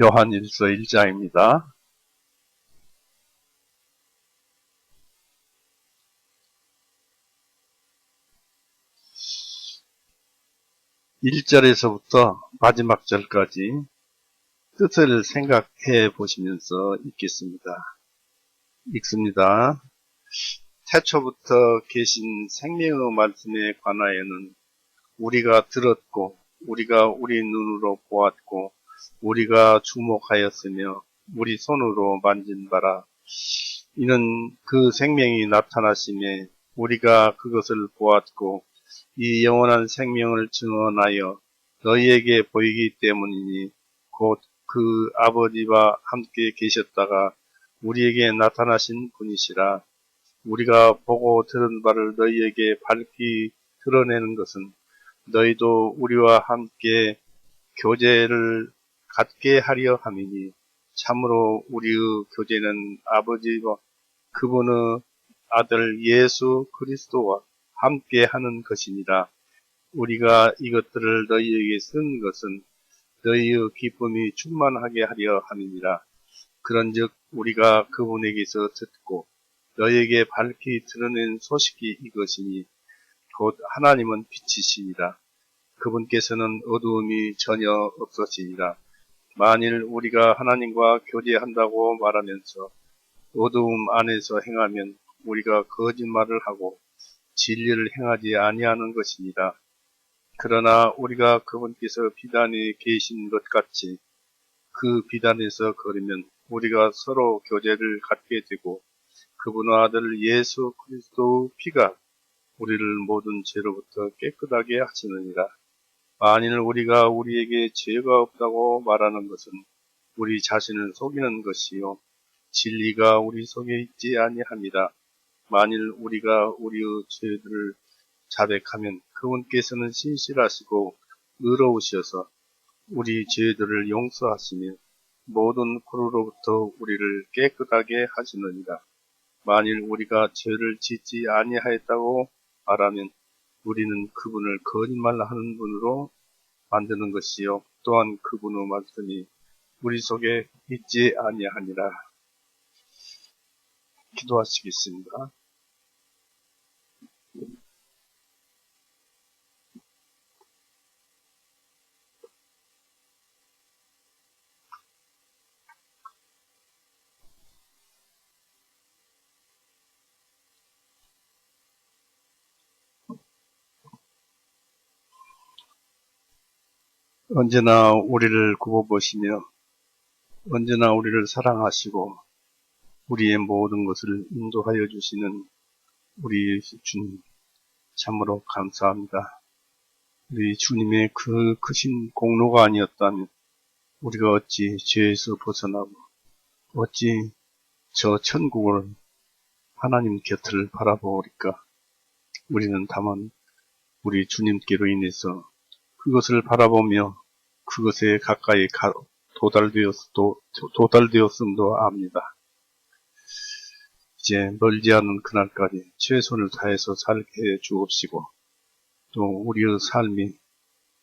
요한일서 1장입니다. 1절에서부터 마지막 절까지 뜻을 생각해 보시면서 읽습니다. 태초부터 계신 생명의 말씀에 관하여는 우리가 들었고 우리가 우리 눈으로 보았고 우리가 주목하였으며 우리 손으로 만진 바라. 이는 그 생명이 나타나심에 우리가 그것을 보았고 이 영원한 생명을 증언하여 너희에게 보이기 때문이니 곧 그 아버지와 함께 계셨다가 우리에게 나타나신 분이시라. 우리가 보고 들은 바를 너희에게 밝히 드러내는 것은 너희도 우리와 함께 교제를 갖게 하려 함이니 참으로 우리의 교제는 아버지와 그분의 아들 예수 그리스도와 함께 하는 것이니라. 우리가 이것들을 너희에게 쓴 것은 너희의 기쁨이 충만하게 하려 함이니라. 그런즉 우리가 그분에게서 듣고 너희에게 밝히 드러낸 소식이 이것이니 곧 하나님은 빛이시니라. 그분께서는 어두움이 전혀 없으시니라. 만일 우리가 하나님과 교제한다고 말하면서 어두움 안에서 행하면 우리가 거짓말을 하고 진리를 행하지 아니하는 것이니라. 그러나 우리가 그분께서 비단에 계신 것 같이 그 비단에서 걸으면 우리가 서로 교제를 갖게 되고 그분의 아들 예수 그리스도의 피가 우리를 모든 죄로부터 깨끗하게 하시느니라. 만일 우리가 우리에게 죄가 없다고 말하는 것은 우리 자신을 속이는 것이요 진리가 우리 속에 있지 아니함이라. 만일 우리가 우리의 죄들을 자백하면 그분께서는 신실하시고 의로우셔서 우리 죄들을 용서하시며 모든 불의로부터 우리를 깨끗하게 하시느니라. 만일 우리가 죄를 짓지 아니하였다고 말하면 우리는 그분을 거짓말하는 분으로 만드는 것이요 또한 그분의 말씀이 우리 속에 있지 아니하니라. 기도하시겠습니다. 언제나 우리를 굽어보시며 언제나 우리를 사랑하시고 우리의 모든 것을 인도하여 주시는 우리 주님 참으로 감사합니다. 우리 주님의 그 크신 공로가 아니었다면 우리가 어찌 죄에서 벗어나고 어찌 저 천국을 하나님 곁을 바라보리까. 우리는 다만 우리 주님께로 인해서 그것을 바라보며 그것에 가까이 도달되었음도 압니다. 이제 멀지 않은 그날까지 최선을 다해서 살게 해 주옵시고 또 우리의 삶이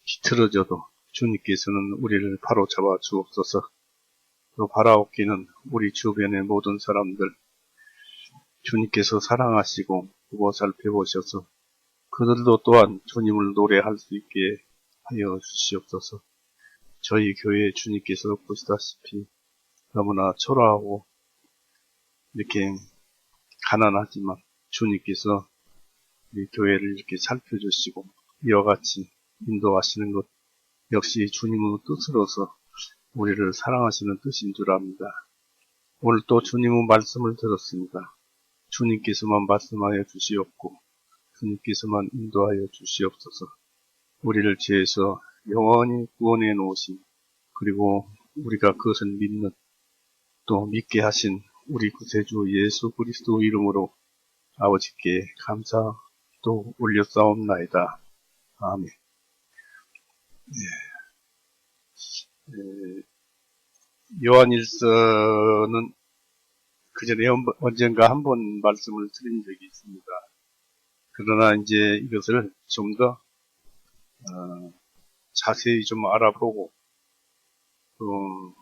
비틀어져도 주님께서는 우리를 바로 잡아 주옵소서. 또 바라옵기는 우리 주변의 모든 사람들 주님께서 사랑하시고 보고 살펴보셔서 그들도 또한 주님을 노래할 수 있게 하여 주시옵소서. 저희 교회 주님께서 보시다시피 너무나 초라하고 이렇게 가난하지만 주님께서 우리 교회를 이렇게 살펴주시고 이와 같이 인도하시는 것 역시 주님의 뜻으로서 우리를 사랑하시는 뜻인 줄 압니다. 오늘 또 주님의 말씀을 들었습니다. 주님께서만 말씀하여 주시옵고 주님께서만 인도하여 주시옵소서. 우리를 죄에서 영원히 구원해 놓으신 그리고 우리가 그것을 믿는 또 믿게 하신 우리 구세주 예수 그리스도 이름으로 아버지께 감사 또 올려싸움나이다. 아멘. 요한일서는 그 전에 언젠가 한 번 말씀을 드린 적이 있습니다. 그러나 이제 이것을 좀 더 자세히 좀 알아보고 또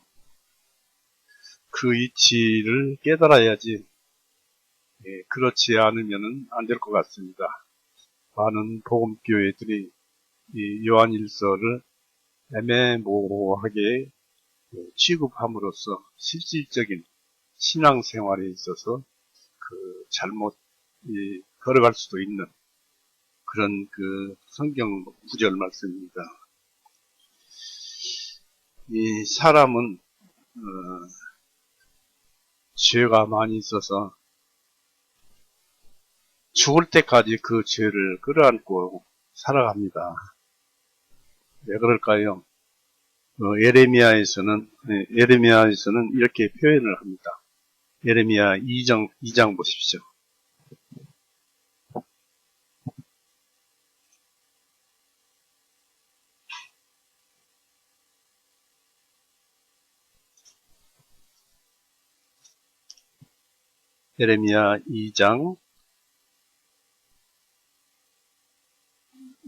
그 이치를 깨달아야지, 그렇지 않으면 안 될 것 같습니다. 많은 복음교회들이 이 요한일서를 애매모호하게 취급함으로써 실질적인 신앙생활에 있어서 그 잘못 걸어갈 수도 있는 그런 그 성경 구절 말씀입니다. 이 사람은 죄가 많이 있어서 죽을 때까지 그 죄를 끌어안고 살아갑니다. 왜 그럴까요? 예레미야에서는 이렇게 표현을 합니다. 예레미야 2장 보십시오. 예레미야 2장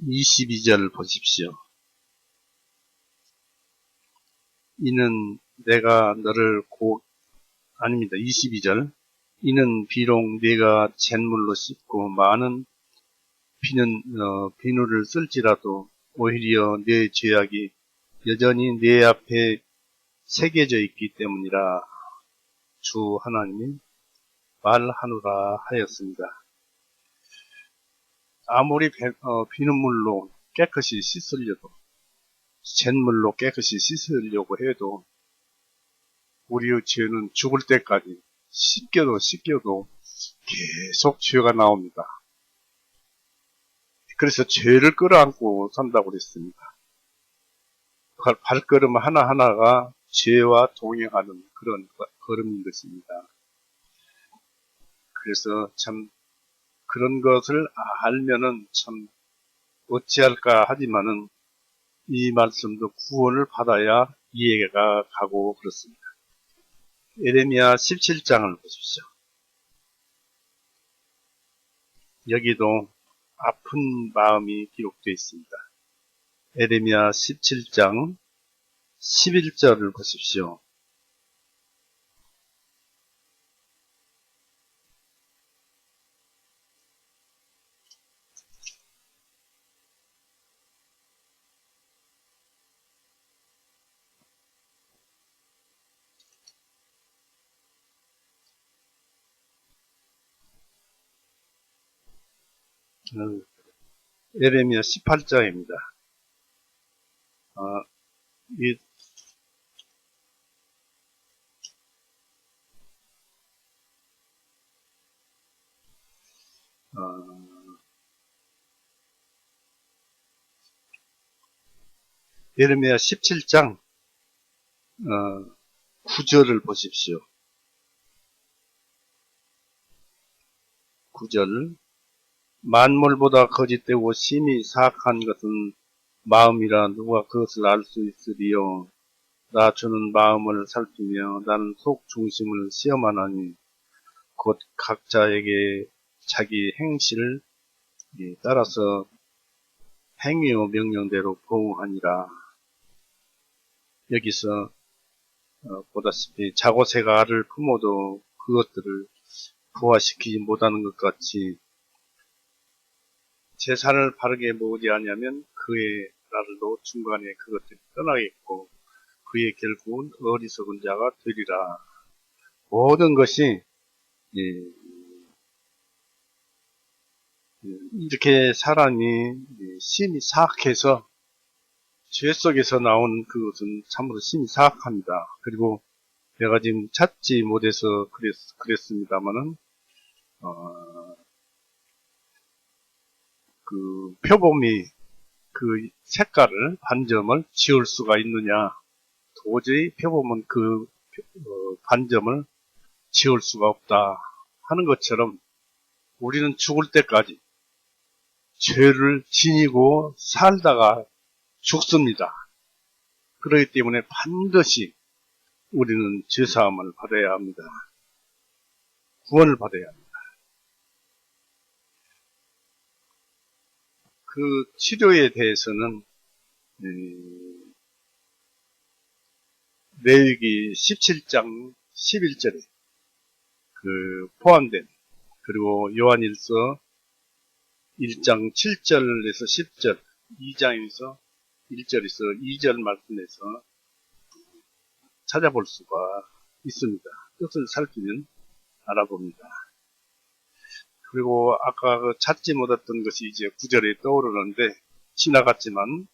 22절 보십시오. 이는 내가 너를 아닙니다. 22절. 이는 비록 네가 잿물로 씻고 많은 비누를 쓸지라도 오히려 네 죄악이 여전히 네 앞에 새겨져 있기 때문이라 주 하나님이 말하노라 하였습니다. 아무리 비눗물로 깨끗이 씻으려도, 잿물로 깨끗이 씻으려고 해도 우리의 죄는 죽을 때까지 씻겨도 계속 죄가 나옵니다. 그래서 죄를 끌어안고 산다고 그랬습니다. 발걸음 하나하나가 죄와 동행하는 그런 걸음인 것입니다. 그래서 참 그런 것을 알면은 참 어찌할까 하지만은 이 말씀도 구원을 받아야 이해가 가고 그렇습니다. 예레미야 17장을 보십시오. 여기도 아픈 마음이 기록되어 있습니다. 예레미야 17장 11절을 보십시오. 예레미야 18장입니다. 예레미야 17장 9절을 보십시오. 9절. 만물보다 거짓되고 심히 사악한 것은 마음이라 누가 그것을 알 수 있으리요. 나 주는 마음을 살피며 나는 속 중심을 시험하나니 곧 각자에게 자기 행실을 따라서 행위와 명령대로 보응하니라. 여기서 보다시피 자고새가 알을 품어도 그것들을 부화시키지 못하는 것 같이 제사를 바르게 모으지 않으면 그의 날도 중간에 그것들이 떠나겠고 그의 결국은 어리석은 자가 되리라. 모든 것이 이렇게 사람이 심히 사악해서 죄 속에서 나온 그것은 참으로 심히 사악합니다. 그리고 내가 지금 찾지 못해서 그랬습니다만은 그 표범이 그 색깔을 반점을 지울 수가 있느냐? 도저히 표범은 그 반점을 지울 수가 없다 하는 것처럼 우리는 죽을 때까지 죄를 지니고 살다가 죽습니다. 그렇기 때문에 반드시 우리는 죄사함을 받아야 합니다. 구원을 받아야 합니다. 그 치료에 대해서는 레위기 17장 11절에 포함된, 그리고 요한일서 1장 7절에서 10절, 2장에서 1절에서 2절 말씀에서 찾아볼 수가 있습니다. 뜻을 살피면 알아봅니다. 그리고 아까 찾지 못했던 것이 이제 9절에 떠오르는데 지나갔지만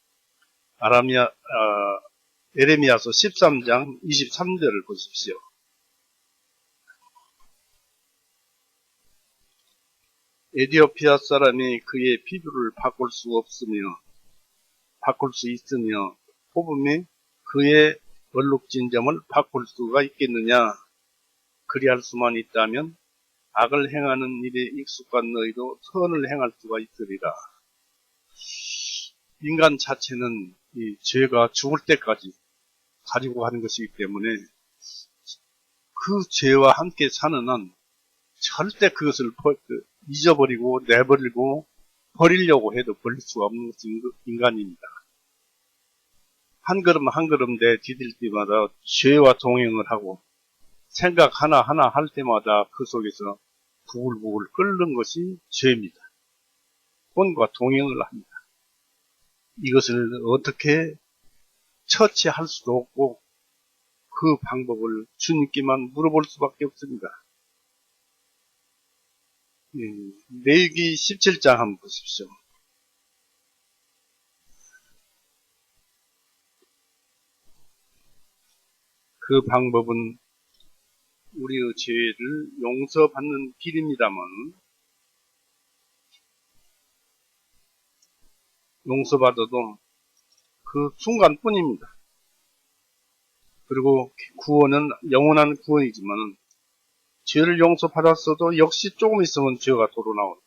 에레미야서 13장 23절을 보십시오. 에디오피아 사람이 그의 피부를 바꿀 수 있으며 뽑음이 그의 얼룩진 점을 바꿀 수가 있겠느냐? 그리할 수만 있다면 악을 행하는 일에 익숙한 너희도 선을 행할 수가 있으리라. 인간 자체는 이 죄가 죽을 때까지 가지고 가는 것이기 때문에 그 죄와 함께 사는 한 절대 그것을 잊어버리고 내버리고 버리려고 해도 버릴 수가 없는 것이 인간입니다. 한 걸음 한 걸음 내디딜 때마다 죄와 동행을 하고 생각 하나하나 할 때마다 그 속에서 부글부글 끓는 것이 죄입니다. 혼과 동행을 합니다. 이것을 어떻게 처치할 수도 없고 그 방법을 주님께만 물어볼 수밖에 없습니다. 레위기 17장 한번 보십시오. 그 방법은 우리의 죄를 용서받는 길입니다만 용서받아도 그 순간뿐입니다. 그리고 구원은 영원한 구원이지만 죄를 용서받았어도 역시 조금 있으면 죄가 도로 나옵니다.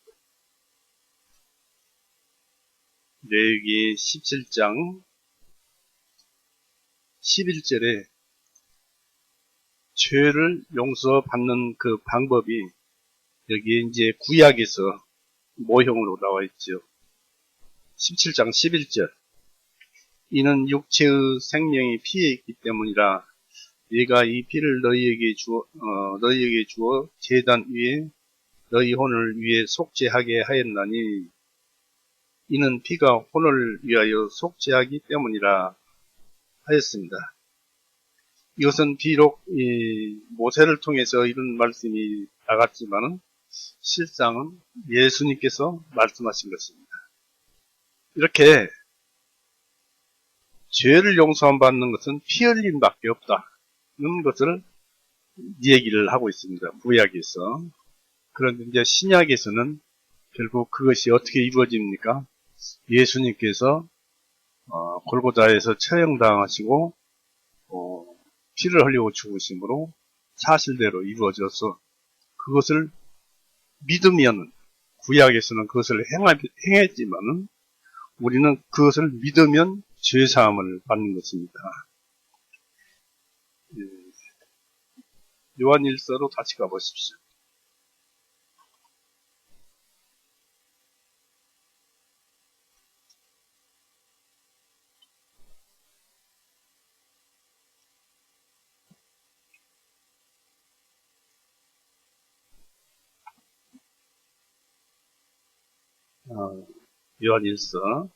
레위기 17장 11절에 죄를 용서받는 그 방법이 여기에 이제 구약에서 모형으로 나와 있죠. 17장 11절. 이는 육체의 생명이 피에 있기 때문이라 네가 이 피를 너희에게 주어 제단 위에 너희 혼을 위해 속죄하게 하였나니 이는 피가 혼을 위하여 속죄하기 때문이라 하였습니다. 이것은 비록 모세를 통해서 이런 말씀이 나갔지만 실상은 예수님께서 말씀하신 것입니다. 이렇게 죄를 용서받는 것은 피 흘림밖에 없다는 것을 얘기를 하고 있습니다. 구약에서. 그런데 이제 신약에서는 결국 그것이 어떻게 이루어집니까? 예수님께서 골고다에서 처형당하시고 피를 흘리고 죽으심으로 사실대로 이루어져서 그것을 믿으면 구약에서는 그것을 행했지만 우리는 그것을 믿으면 죄사함을 받는 것입니다. 요한일서로 다시 가보십시오. 요한일서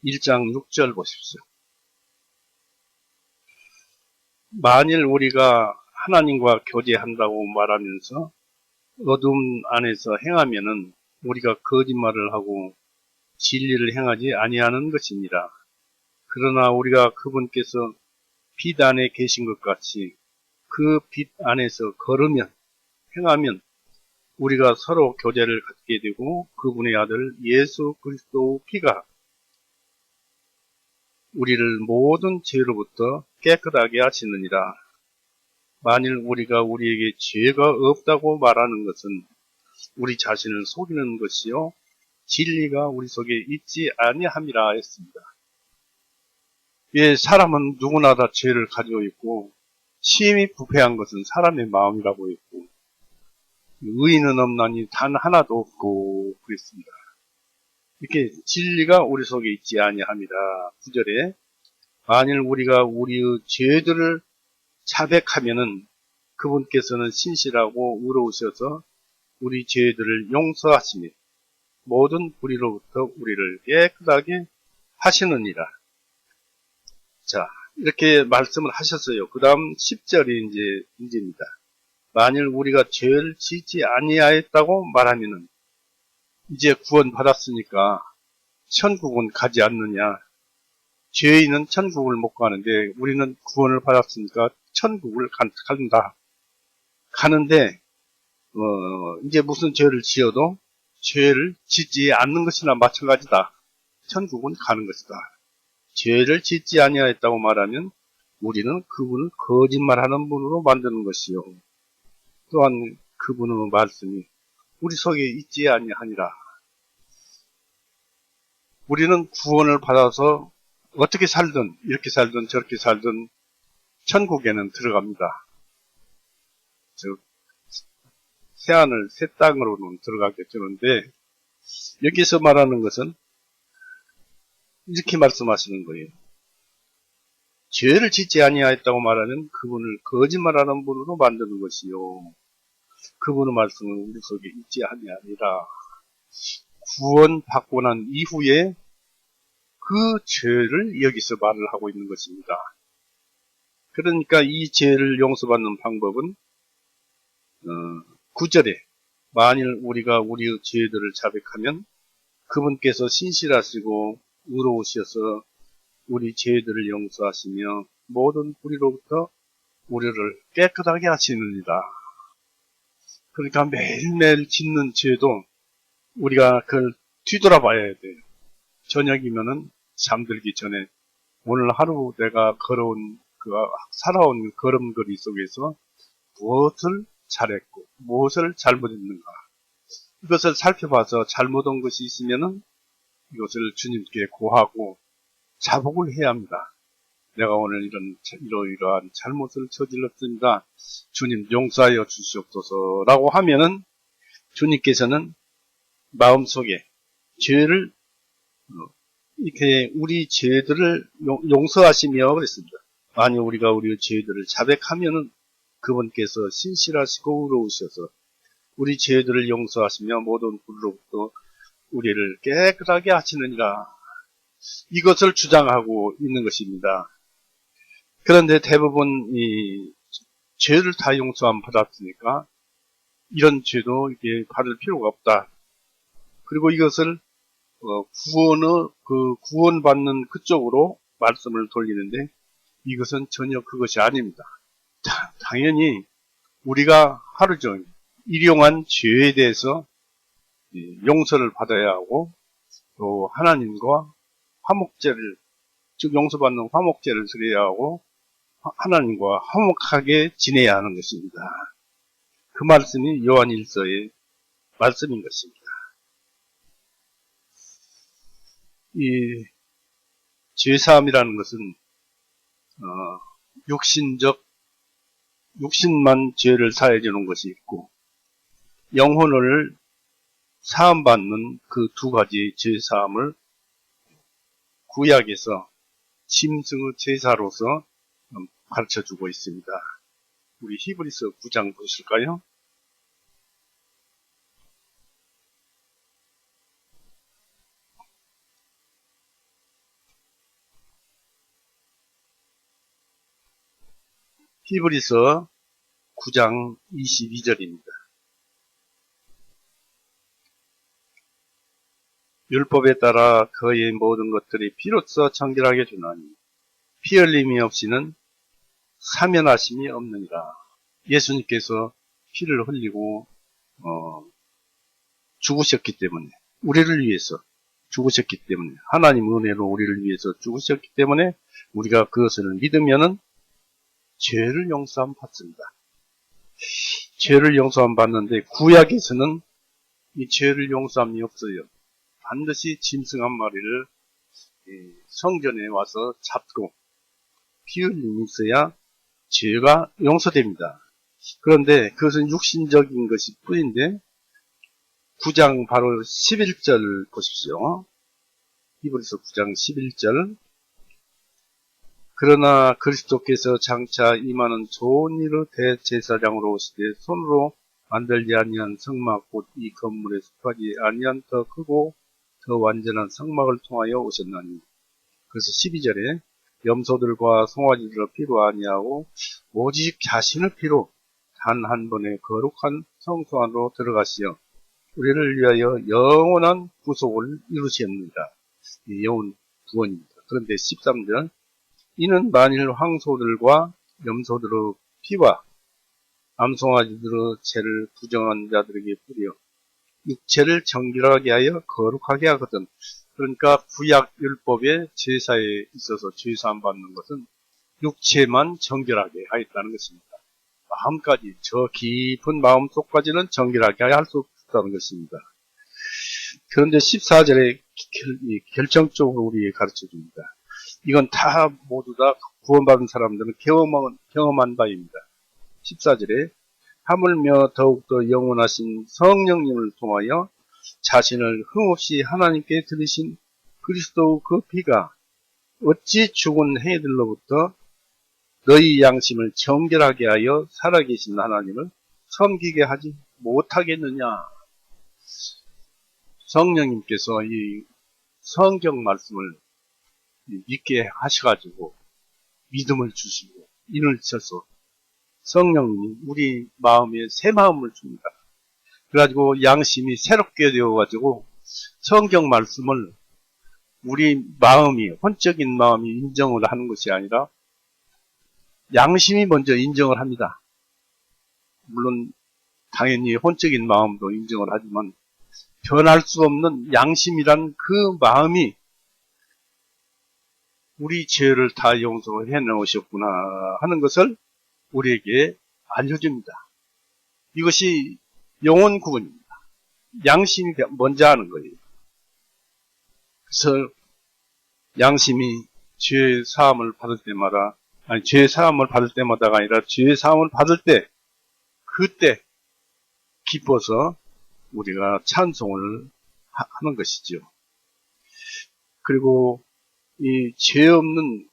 1장 6절 보십시오. 만일 우리가 하나님과 교제한다고 말하면서 어둠 안에서 행하면은 우리가 거짓말을 하고 진리를 행하지 아니하는 것이니라. 그러나 우리가 그분께서 빛 안에 계신 것 같이 그 빛 안에서 걸으면 행하면 우리가 서로 교제를 갖게 되고 그분의 아들 예수 그리스도의 피가 우리를 모든 죄로부터 깨끗하게 하시느니라. 만일 우리가 우리에게 죄가 없다고 말하는 것은 우리 자신을 속이는 것이요 진리가 우리 속에 있지 아니함이라 했습니다. 예, 사람은 누구나 다 죄를 가지고 있고 심히 부패한 것은 사람의 마음이라고 했고 의인은 없나니 단 하나도 없고 그랬습니다. 이렇게 진리가 우리 속에 있지 아니함이라. 9절에 만일 우리가 우리의 죄들을 자백하면은 그분께서는 신실하고 의로우셔서 우리 죄들을 용서하시며 모든 불의로부터 우리를 깨끗하게 하시느니라. 자, 이렇게 말씀을 하셨어요. 그 다음 10절이 이제 문제입니다. 만일 우리가 죄를 짓지 아니하였다고 말하면은 이제 구원 받았으니까 천국은 가지 않느냐. 죄인은 천국을 못 가는데 우리는 구원을 받았으니까 천국을 간다. 가는데 이제 무슨 죄를 지어도 죄를 짓지 않는 것이나 마찬가지다. 천국은 가는 것이다. 죄를 짓지 아니하였다고 말하면 우리는 그분을 거짓말하는 분으로 만드는 것이요. 또한 그분의 말씀이 우리 속에 있지 아니하니라. 우리는 구원을 받아서 어떻게 살든 이렇게 살든 저렇게 살든 천국에는 들어갑니다. 즉 새하늘 새 땅으로는 들어가게 되는데 여기서 말하는 것은 이렇게 말씀하시는 거예요. 죄를 짓지 아니하였다고 말하면 그분을 거짓말하는 분으로 만드는 것이요. 그분의 말씀은 우리 속에 있지 아니하니라. 구원 받고 난 이후에 그 죄를 여기서 말을 하고 있는 것입니다. 그러니까 이 죄를 용서받는 방법은 9절에 만일 우리가 우리의 죄들을 자백하면 그분께서 신실하시고 의로우셔서 우리 죄들을 용서하시며 모든 불의로부터 우리를 깨끗하게 하시느니라. 그러니까 매일매일 짓는 죄도 우리가 그걸 뒤돌아봐야 돼요. 저녁이면은 잠들기 전에 오늘 하루 내가 살아온 걸음걸이 속에서 무엇을 잘했고 무엇을 잘못했는가, 이것을 살펴봐서 잘못한 것이 있으면은 이것을 주님께 고하고 자복을 해야 합니다. 내가 오늘 이러이러한 잘못을 저질렀습니다. 주님 용서하여 주시옵소서라고 하면은 주님께서는 마음속에 죄를 이렇게 우리 죄들을 용서하시며 그랬습니다. 만약 우리가 우리의 죄들을 자백하면은 그분께서 신실하시고 의로우셔서 우리 죄들을 용서하시며 모든 불로부터 우리를 깨끗하게 하시느니라. 이것을 주장하고 있는 것입니다. 그런데 대부분 이 죄를 다 용서함 받았으니까 이런 죄도 이게 받을 필요가 없다. 그리고 이것을 구원받는 그쪽으로 말씀을 돌리는데 이것은 전혀 그것이 아닙니다. 당연히 우리가 하루 종일 일용한 죄에 대해서 용서를 받아야 하고 또 하나님과 화목제를, 즉 용서받는 화목제를 드려야 하고 하나님과 화목하게 지내야 하는 것입니다. 그 말씀이 요한 1서의 말씀인 것입니다. 이 죄사함이라는 것은 육신만 죄를 사해 주는 것이 있고 영혼을 사함받는 그 두 가지 죄사함을 구약에서 짐승의 제사로서 가르쳐주고 있습니다. 우리 히브리서 9장 보실까요? 히브리서 9장 22절입니다. 율법에 따라 그의 모든 것들이 피로써 정결하게 주나니 피 흘림이 없이는 사면하심이 없느니라. 예수님께서 피를 흘리고 죽으셨기 때문에, 우리를 위해서 죽으셨기 때문에, 하나님 은혜로 우리를 위해서 죽으셨기 때문에 우리가 그것을 믿으면은 죄를 용서함 받습니다. 죄를 용서함 받는데 구약에서는 이 죄를 용서함이 없어요. 반드시 짐승 한 마리를 성전에 와서 잡고 피 흘림이 있어야 죄가 용서됩니다. 그런데 그것은 육신적인 것이 뿐인데 9장 바로 11절 보십시오. 히브리서 9장 11절. 그러나 그리스도께서 장차 임하는 좋은 일의 대제사장으로 오시되 손으로 만들지 아니한 성막 곧 이 건물에 속하지 아니한 더 크고 더 완전한 성막을 통하여 오셨나니. 그래서 12절에 염소들과 송아지들의 피로 아니하고 오직 자신의 피로 단 한 번에 거룩한 성소 안으로 들어가시어 우리를 위하여 영원한 구속을 이루셨습니다. 영원 구원입니다. 그런데 13절 이는 만일 황소들과 염소들의 피와 암송아지들의 죄를 부정한 자들에게 뿌려 육체를 정결하게 하여 거룩하게 하거든. 그러니까 구약 율법의 제사에 있어서 죄사함 받는 것은 육체만 정결하게 하였다는 것입니다. 마음까지, 저 깊은 마음속까지는 정결하게 할 수 없다는 것입니다. 그런데 14절에 결정적으로 우리에게 가르쳐 줍니다. 이건 다 모두 다 구원받은 사람들은 경험한 바입니다. 14절에 하물며 더욱더 영원하신 성령님을 통하여 자신을 흠없이 하나님께 드리신 그리스도의 그 피가 어찌 죽은 해들로부터 너희 양심을 정결하게 하여 살아계신 하나님을 섬기게 하지 못하겠느냐. 성령님께서 이 성경 말씀을 믿게 하셔가지고 믿음을 주시고 인을 쳐서 성령님이 우리 마음에 새 마음을 줍니다. 그래가지고 양심이 새롭게 되어가지고 성경 말씀을 우리 마음이, 혼적인 마음이 인정을 하는 것이 아니라 양심이 먼저 인정을 합니다. 물론 당연히 혼적인 마음도 인정을 하지만 변할 수 없는 양심이란 그 마음이 우리 죄를 다 용서해 놓으셨구나 하는 것을 우리에게 알려줍니다. 이것이 영혼 구원입니다. 양심이 먼저 하는 거예요. 그래서 양심이 죄 사함을 받을 때마다, 죄 사함을 받을 때마다가 아니라 죄 사함을 받을 때, 그때 기뻐서 우리가 찬송을 하는 것이죠. 그리고 이 죄 없는,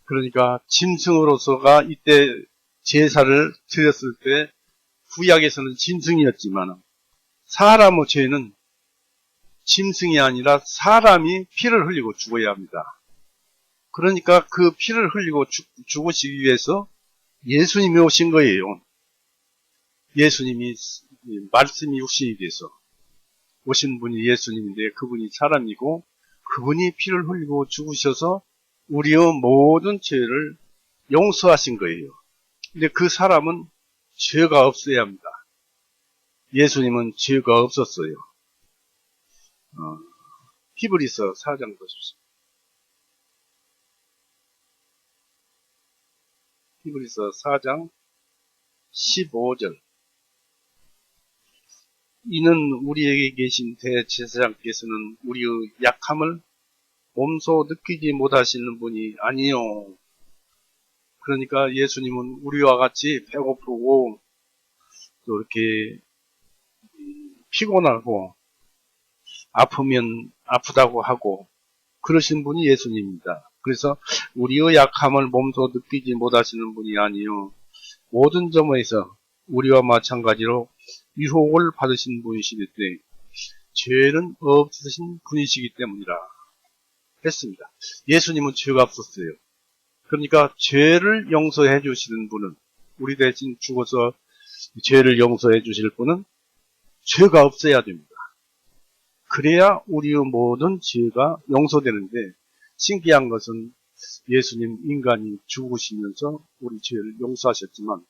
그러니까 짐승으로서가 이때 제사를 드렸을 때 구약에서는 짐승이었지만 사람의 죄는 짐승이 아니라 사람이 피를 흘리고 죽어야 합니다. 그러니까 그 피를 흘리고 죽으시기 위해서 예수님이 오신 거예요. 예수님이 말씀이 육신이 돼서 오신 분이 예수님인데 그분이 사람이고 그분이 피를 흘리고 죽으셔서 우리의 모든 죄를 용서하신 거예요. 근데 그 사람은 죄가 없어야 합니다. 예수님은 죄가 없었어요. 히브리서 4장 보십시오. 히브리서 4장 15절. 이는 우리에게 계신 대제사장께서는 우리의 약함을 몸소 느끼지 못하시는 분이 아니요. 그러니까 예수님은 우리와 같이 배고프고 또 이렇게 피곤하고 아프면 아프다고 하고 그러신 분이 예수님입니다. 그래서 우리의 약함을 몸소 느끼지 못하시는 분이 아니요. 모든 점에서 우리와 마찬가지로 유혹을 받으신 분이시기 때문에 죄는 없으신 분이시기 때문이라 했습니다. 예수님은 죄가 없었어요. 그러니까 죄를 용서해 주시는 분은, 우리 대신 죽어서 죄를 용서해 주실 분은 죄가 없어야 됩니다. 그래야 우리의 모든 죄가 용서되는데, 신기한 것은 예수님 인간이 죽으시면서 우리 죄를 용서하셨지만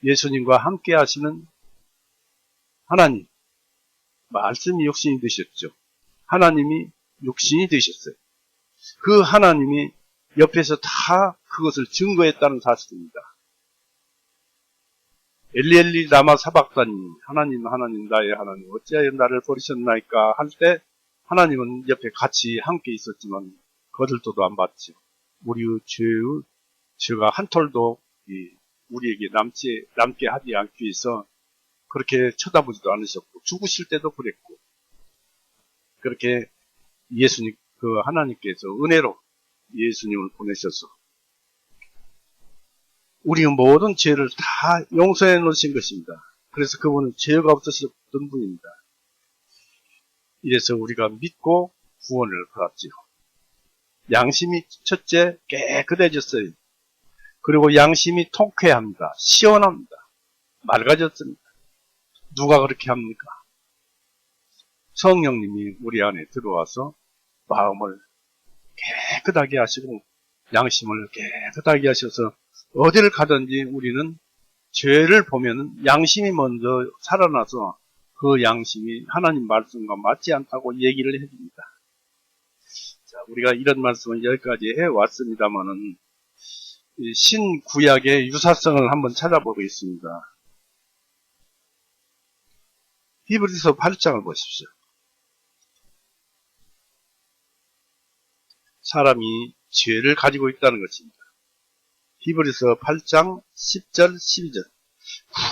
예수님과 함께 하시는 하나님, 말씀이 육신이 되셨죠. 하나님이 육신이 되셨어요. 그 하나님이 옆에서 다 그것을 증거했다는 사실입니다. 엘리엘리 라마 사박다니, 하나님 하나님 나의 하나님 어찌하여 나를 버리셨나이까 할 때 하나님은 옆에 같이 함께 있었지만 거들떠도 안 봤죠. 우리의 죄가 한 톨도 우리에게 남게 하지 않기 위해서 그렇게 쳐다보지도 않으셨고 죽으실 때도 그랬고, 그렇게 예수님 그 하나님께서 은혜로 예수님을 보내셔서 우리의 모든 죄를 다 용서해 놓으신 것입니다. 그래서 그분은 죄가 없으셨던 분입니다. 이래서 우리가 믿고 구원을 받았지요. 양심이 첫째 깨끗해졌어요. 그리고 양심이 통쾌합니다. 시원합니다. 맑아졌습니다. 누가 그렇게 합니까? 성령님이 우리 안에 들어와서 마음을 깨끗하게 하시고 양심을 깨끗하게 하셔서 어디를 가든지 우리는 죄를 보면 양심이 먼저 살아나서 그 양심이 하나님 말씀과 맞지 않다고 얘기를 해줍니다. 자, 우리가 이런 말씀을 여기까지 해왔습니다만은 신구약의 유사성을 한번 찾아보겠습니다. 히브리서 8장을 보십시오. 사람이 죄를 가지고 있다는 것입니다. 히브리서 8장 10절 12절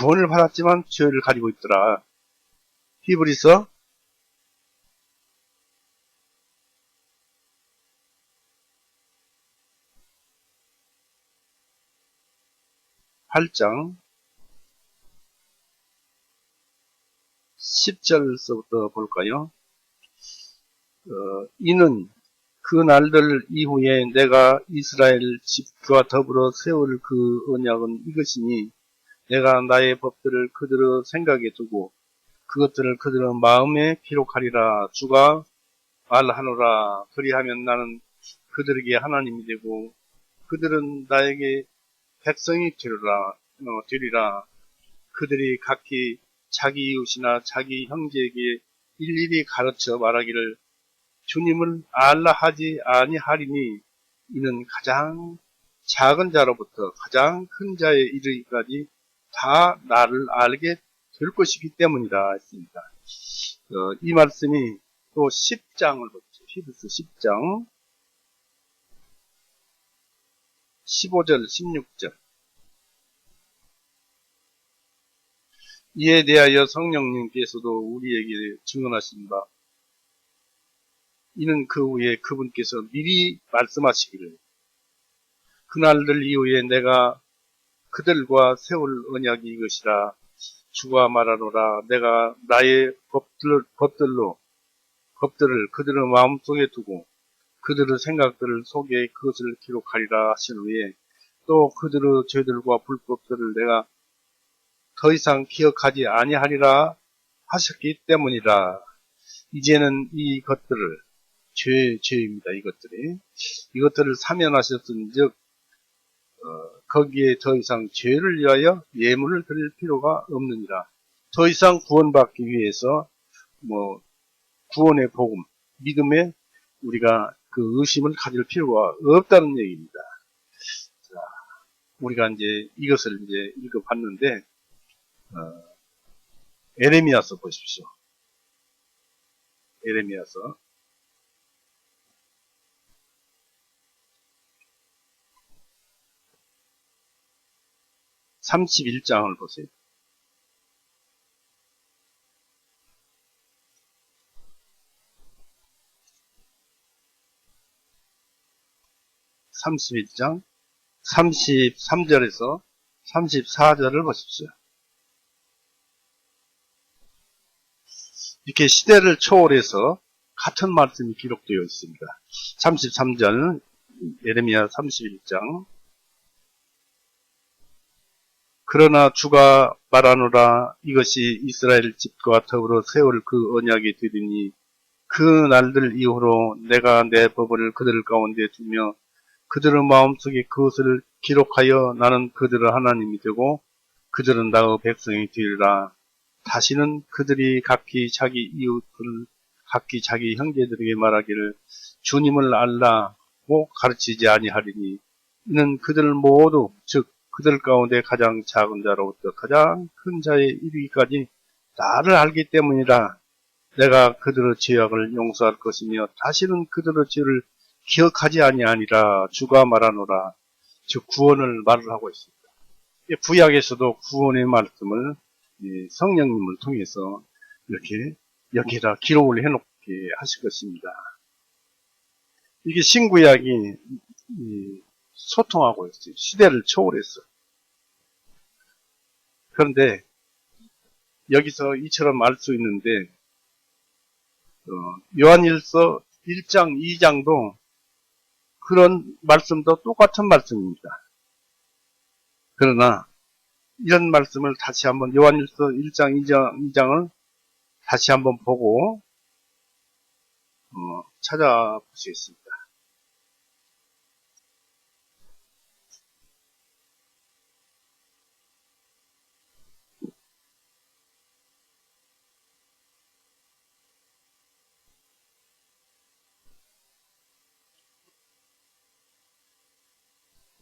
구원을 받았지만 죄를 가지고 있더라. 히브리서 8장 10절서부터 볼까요? 이는 그 날들 이후에 내가 이스라엘 집과 더불어 세울 그 언약은 이것이니 내가 나의 법들을 그들의 생각에 두고 그것들을 그들의 마음에 기록하리라. 주가 말하노라. 그리하면 나는 그들에게 하나님이 되고 그들은 나에게 백성이 되리라. 그들이 각기 자기 이웃이나 자기 형제에게 일일이 가르쳐 말하기를 주님을 알라 하지 아니하리니 이는 가장 작은 자로부터 가장 큰 자에 이르기까지 다 나를 알게 될 것이기 때문이다 했습니다. 이 말씀이 또 10장을 보죠. 히브리서 10장 15절 16절 이에 대하여 성령님께서도 우리에게 증언하신 바 이는 그 후에 그분께서 미리 말씀하시기를 그날들 이후에 내가 그들과 세울 언약이 이것이라. 주가 말하노라. 내가 나의 법들을 그들의 마음속에 두고 그들의 생각들을 속에 그것을 기록하리라 하신 후에 또 그들의 죄들과 불법들을 내가 더 이상 기억하지 아니하리라 하셨기 때문이라. 이제는 이것들을 죄입니다. 이것들을 사면하셨은즉 거기에 더 이상 죄를 위하여 예물을 드릴 필요가 없느니라. 더 이상 구원받기 위해서 구원의 복음, 믿음에 우리가 그 의심을 가질 필요가 없다는 얘기입니다. 자, 우리가 이제 이것을 이제 읽어봤는데 에레미야서 보십시오. 에레미야서 31장을 보세요. 31장 33절에서 34절을 보십시오. 이렇게 시대를 초월해서 같은 말씀이 기록되어 있습니다. 33절 예레미야 31장 그러나 주가 말하노라. 이것이 이스라엘 집과 더불어 세울 그 언약이 되리니 그 날들 이후로 내가 내 법을 그들 가운데 두며 그들의 마음속에 그것을 기록하여 나는 그들의 하나님이 되고 그들은 나의 백성이 되리라. 다시는 그들이 각기 자기 이웃을 각기 자기 형제들에게 말하기를 주님을 알라고 가르치지 아니하리니 이는 그들 모두 즉 그들 가운데 가장 작은 자로부터 가장 큰 자에 이르기까지 나를 알기 때문이라. 내가 그들의 죄악을 용서할 것이며 다시는 그들의 죄를 기억하지 아니하니라. 주가 말하노라. 즉 구원을 말을 하고 있습니다. 구약에서도 구원의 말씀을 성령님을 통해서 이렇게 여기다 기록을 해놓게 하실 것입니다. 이게 신구약이 소통하고 있어요. 시대를 초월했어요. 그런데 여기서 이처럼 알 수 있는데 요한일서 1장, 2장도 그런 말씀도 똑같은 말씀입니다. 그러나 이런 말씀을 다시 한번 요한일서 1장, 2장을 다시 한번 보고 찾아보시겠습니다.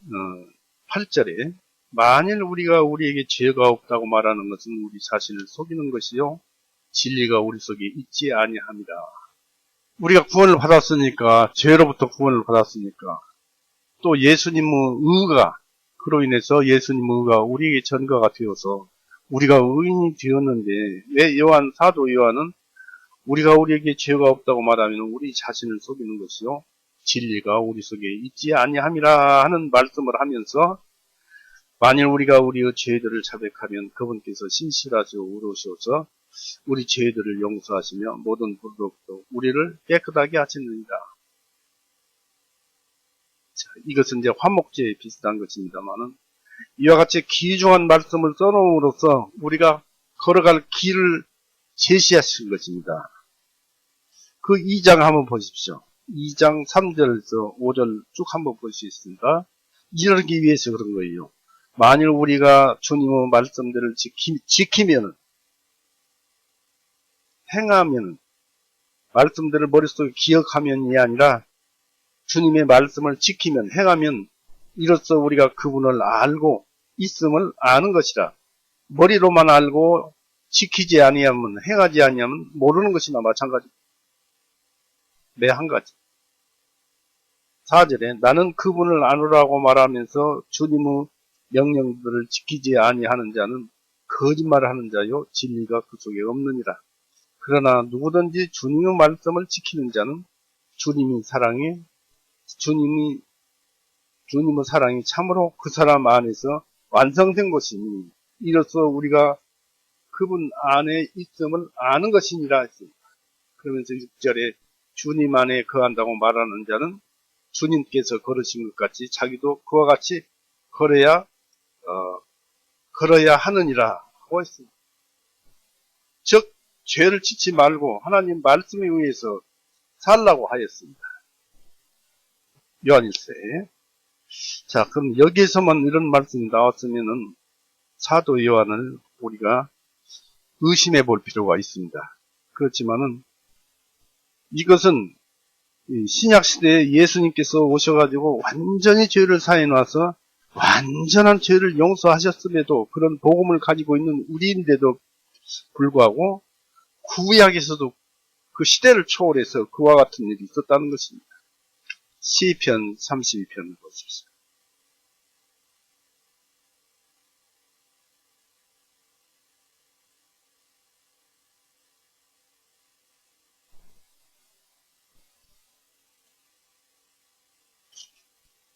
어, 8절에 만일 우리가 우리에게 죄가 없다고 말하는 것은 우리 자신을 속이는 것이요 진리가 우리 속에 있지 아니함이라. 우리가 구원을 받았으니까, 죄로부터 구원을 받았으니까, 또 예수님의 의가, 그로 인해서 예수님의 의가 우리에게 전가가 되어서 우리가 의인이 되었는데, 왜 사도 요한은 우리가 우리에게 죄가 없다고 말하면 우리 자신을 속이는 것이요 진리가 우리 속에 있지 아니함이라 하는 말씀을 하면서, 만일 우리가 우리의 죄들을 자백하면 그분께서 신실하시고 의로우셔서 우리 죄들을 용서하시며 모든 불로부터 우리를 깨끗하게 하시느니라. 자, 이것은 이제 화목제에 비슷한 것입니다만은, 이와 같이 귀중한 말씀을 써놓음으로써 우리가 걸어갈 길을 제시하신 것입니다. 그 2장 한번 보십시오. 2장 3절에서 5절 쭉 한번 볼 수 있습니다. 이러기 위해서 그런 거예요. 만일 우리가 주님의 말씀들을 지키면, 행하면, 말씀들을 머릿속에 기억하면이 아니라 주님의 말씀을 지키면, 행하면 이로써 우리가 그분을 알고 있음을 아는 것이라. 머리로만 알고 지키지 아니하면, 행하지 아니하면 모르는 것이나 마찬가지. 매 한 가지. 4절에 나는 그분을 아노라고 말하면서 주님의 명령들을 지키지 아니하는 자는 거짓말을 하는 자요 진리가 그 속에 없느니라. 그러나 누구든지 주님의 말씀을 지키는 자는 주님의 사랑이 참으로 그 사람 안에서 완성된 것이니 이로써 우리가 그분 안에 있음을 아는 것이니라 했습니다. 그러면서 6절에 주님 안에 거한다고 말하는 자는 주님께서 걸으신 것 같이 자기도 그와 같이 걸어야 하느니라 하고 했습니다. 즉 죄를 짓지 말고 하나님 말씀에 의해서 살라고 하였습니다. 요한일서에. 자, 그럼 여기에서만 이런 말씀이 나왔으면은 사도 요한을 우리가 의심해 볼 필요가 있습니다. 그렇지만은 이것은 신약 시대에 예수님께서 오셔가지고 완전히 죄를 사해 놔서 완전한 죄를 용서하셨음에도 그런 복음을 가지고 있는 우리인데도 불구하고 구약에서도 그 시대를 초월해서 그와 같은 일이 있었다는 것입니다. 시편 32편을 보십시오.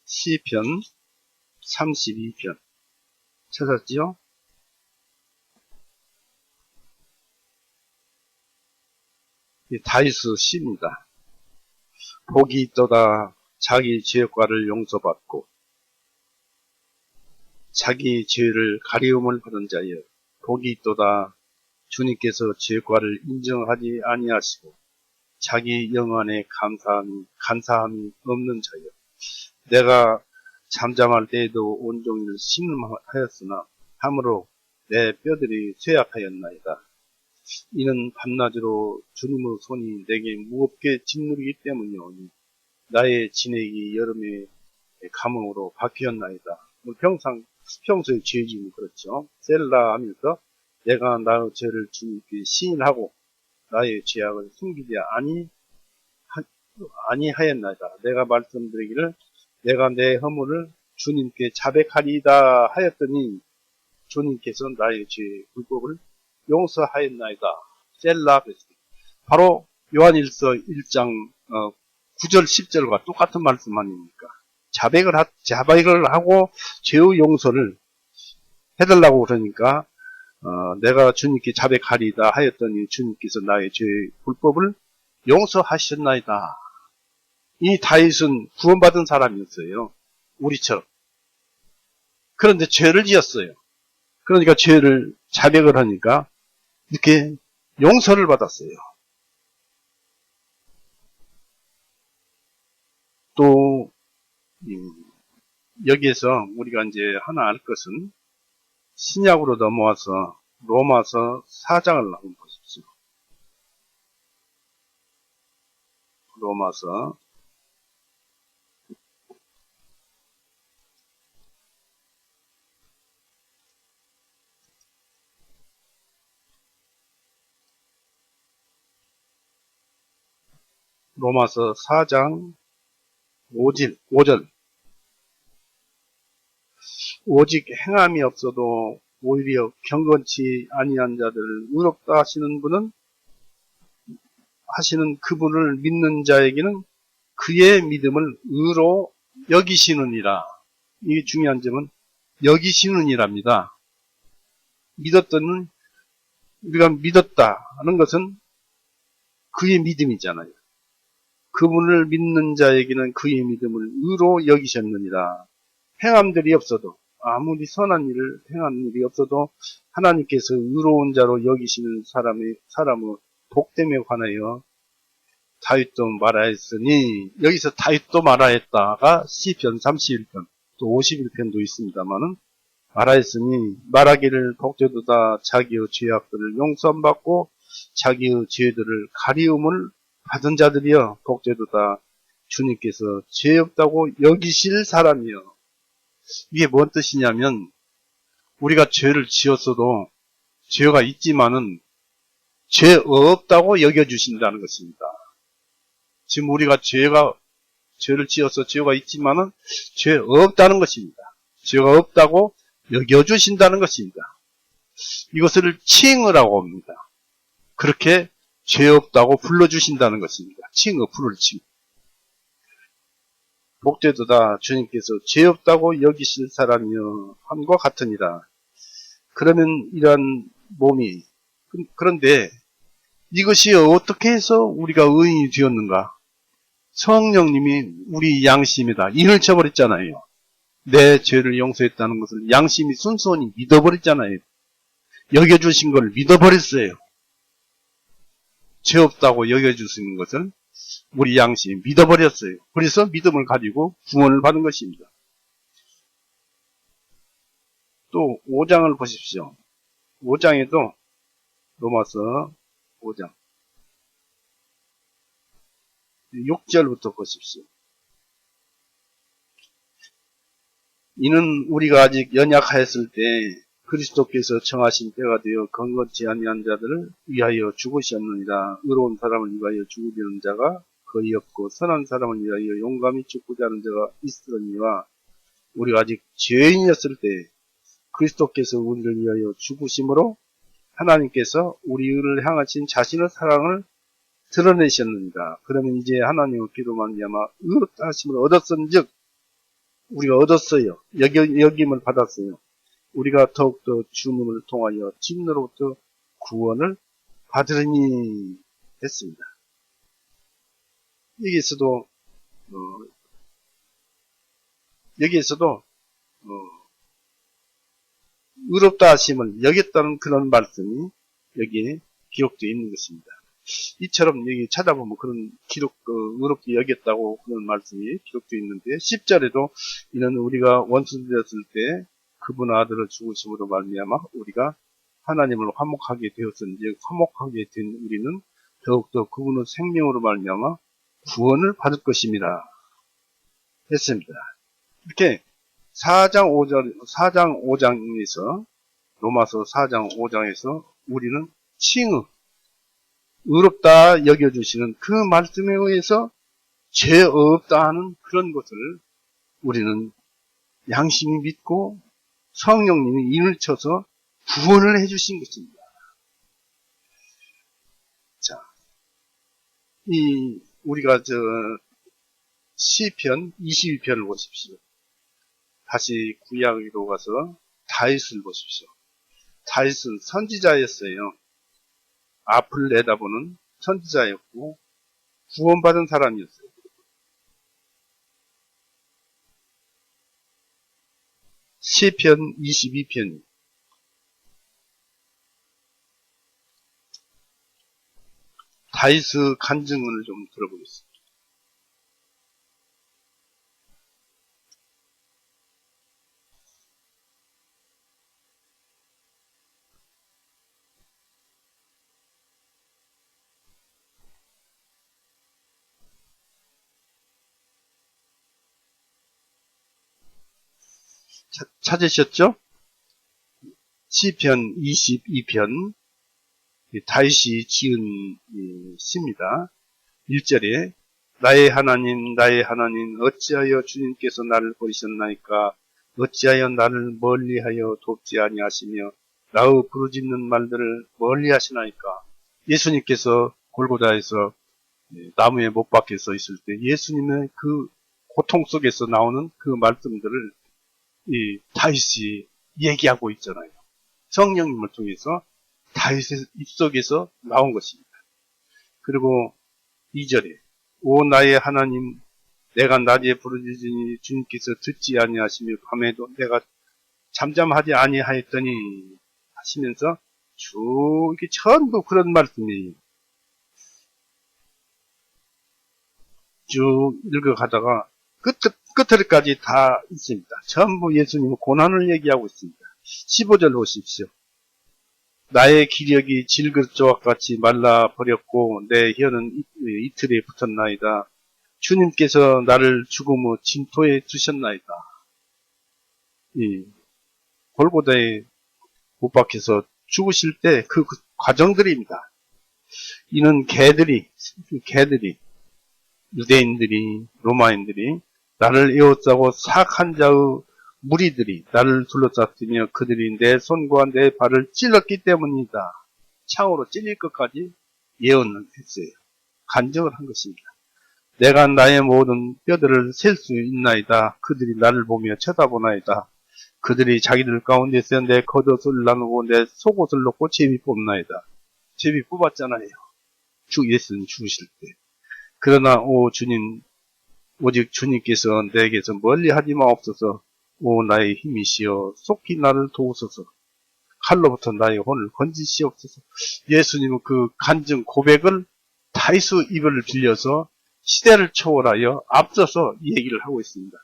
시편 32편 찾았지요? 다윗의 시입니다. 복이 있도다 자기 죄과를 용서받고 자기 죄를 가리움을 받은 자여 복이 있도다 주님께서 죄과를 인정하지 아니하시고 자기 영안에 간사함이 없는 자여 내가 잠잠할 때에도 온종일 신음하였으나 함으로 내 뼈들이 쇠약하였나이다. 이는 밤낮으로 주님의 손이 내게 무겁게 짓누르기 때문이오니 나의 진액이 여름의 감흥으로 바뀌었나이다. 평소에 죄지은 그렇죠. 셀라 하면서 내가 나의 죄를 주님께 시인하고 나의 죄악을 숨기지 아니하였나이다. 내가 말씀드리기를 내가 내 허물을 주님께 자백하리이다 하였더니 주님께서 나의 죄 불법을 용서하였나이다. 셀라 그랬습니다. 바로 요한일서 1장 9절 10절과 똑같은 말씀 아닙니까? 자백을 하고 죄의 용서를 해달라고 그러니까 내가 주님께 자백하리다 하였더니 주님께서 나의 죄의 불법을 용서하셨나이다. 이 다윗은 구원받은 사람이었어요. 우리처럼. 그런데 죄를 지었어요. 그러니까 죄를 자백을 하니까 이렇게 용서를 받았어요. 또 여기에서 우리가 이제 하나 알 것은 신약으로 넘어와서 로마서 4장을 한번 보십시오. 로마서 4장 5절 오직 행함이 없어도 오히려 경건치 아니한 자들을 의롭다 하시는 그분을 믿는 자에게는 그의 믿음을 의로 여기시느니라. 이게 중요한 점은 여기시느니랍니다. 우리가 믿었다 하는 것은 그의 믿음이잖아요. 그분을 믿는 자에게는 그의 믿음을 의로 여기셨느니라. 행함들이 없어도 아무리 선한 일을 행한 일이 없어도 하나님께서 의로운 자로 여기시는 사람의 복됨에 관하여 다윗도 말하였으니, 여기서 다윗도 말하였다가 시편 31편 또 51편도 있습니다만은, 말하였으니 말하기를 복되도다 자기의 죄악들을 용서받고 자기의 죄들을 가리움을 받은 자들이여 복되도다 주님께서 죄 없다고 여기실 사람이여. 이게 뭔 뜻이냐면, 우리가 죄를 지었어도 죄가 있지만은 죄 없다고 여겨주신다는 것입니다. 지금 우리가 죄를 지어서 죄가 있지만은 죄 없다는 것입니다. 죄가 없다고 여겨주신다는 것입니다. 이것을 칭의라고 합니다. 그렇게 죄 없다고 불러주신다는 것입니다. 칭의, 부르심. 복되도다 주님께서 죄 없다고 여기실 사람이여 함과 같으니라. 그러면 이러한 몸이, 그런데 이것이 어떻게 해서 우리가 의인이 되었는가? 성령님이 우리 양심이다. 인을 쳐버렸잖아요. 내 죄를 용서했다는 것을 양심이 순수히 믿어버렸잖아요. 여겨주신 걸 믿어버렸어요. 죄 없다고 여겨주시는 것을 우리 양심이 믿어버렸어요. 그래서 믿음을 가지고 구원을 받은 것입니다. 또 5장을 보십시오. 5장에도 로마서 5장 6절부터 보십시오. 이는 우리가 아직 연약하였을 때 그리스도께서 정하신 때가 되어 건건치 아니한 자들을 위하여 죽으셨느니라. 의로운 사람을 위하여 죽으려는 자가 거의 없고 선한 사람을 위하여 용감히 죽고자 하는 자가 있으니와, 우리가 아직 죄인이었을 때 그리스도께서 우리를 위하여 죽으심으로 하나님께서 우리를 향하신 자신의 사랑을 드러내셨느니라. 그러면 이제 하나님의 기로 말미암아 의롭다 하심을 얻었은즉, 우리가 얻었어요. 여김을 받았어요. 우리가 더욱더 주님을 통하여 진노로부터 구원을 받으리니 했습니다. 여기에서도 의롭다 하심을 여겼다는 그런 말씀이 여기에 기록되어 있는 것입니다. 이처럼 여기 찾아보면 그런 의롭게 여겼다고 그런 말씀이 기록되어 있는데, 10절에도 이는 우리가 원수 되었을 때 그분 아들을 죽으심으로 말미암아 우리가 하나님을 화목하게 되었은즉, 화목하게 된 우리는 더욱더 그분의 생명으로 말미암아 구원을 받을 것입니다 했습니다. 이렇게 4장 5장에서 로마서 4장 5장에서 우리는 의롭다 여겨주시는 그 말씀에 의해서 죄 없다 하는 그런 것을 우리는 양심이 믿고 성령님이 인을 쳐서 구원을 해주신 것입니다. 자, 우리가 시편 22편을 보십시오. 다시 구약으로 가서 다윗을 보십시오. 다윗은 선지자였어요. 앞을 내다보는 선지자였고 구원받은 사람이었어요. 시편 22편 다윗의 간증을 좀 들어보겠습니다. 찾으셨죠? 시편 22편 다윗이 지은 시입니다. 1절에 나의 하나님 어찌하여 주님께서 나를 버리셨나이까 어찌하여 나를 멀리하여 돕지 아니하시며 나의 부르짖는 말들을 멀리하시나이까. 예수님께서 골고다에서 나무에 못 박혀서 있을 때 예수님의 그 고통 속에서 나오는 그 말씀들을 이 다윗이 얘기하고 있잖아요. 성령님을 통해서 다윗의 입속에서 나온 것입니다. 그리고 2절에 오 나의 하나님 내가 낮에 부르짖으니 주님께서 듣지 아니하시며 밤에도 내가 잠잠하지 아니하였더니 하시면서 쭉 이렇게 전부 그런 말씀이 쭉 읽어가다가 끝까지 다 있습니다. 전부 예수님은 고난을 얘기하고 있습니다. 15절 보십시오. 나의 기력이 질그조각같이 말라버렸고 내 혀는 이틀에 붙었나이다. 주님께서 나를 죽음의 진토에 두셨나이다. 골고다에 못 박혀서 죽으실 때 그 과정들입니다. 이는 개들이 유대인들이 로마인들이 나를 에워싸고 사악한 자의 무리들이 나를 둘러쌌으며 그들이 내 손과 내 발을 찔렀기 때문이다. 창으로 찔릴 것까지 예언을 했어요. 간증을 한 것입니다. 내가 나의 모든 뼈들을 셀 수 있나이다. 그들이 나를 보며 쳐다보나이다. 그들이 자기들 가운데서 내 겉옷을 나누고 내 속옷을 놓고 제비 뽑나이다. 제비 뽑았잖아요. 예수님 죽으실 때. 그러나 오 주님 오직 주님께서 내게서 멀리하지 마옵소서. 오 나의 힘이시여 속히 나를 도우소서. 칼로부터 나의 혼을 건지시옵소서. 예수님은 그 간증 고백을 다윗의 입을 빌려서 시대를 초월하여 앞서서 얘기를 하고 있습니다.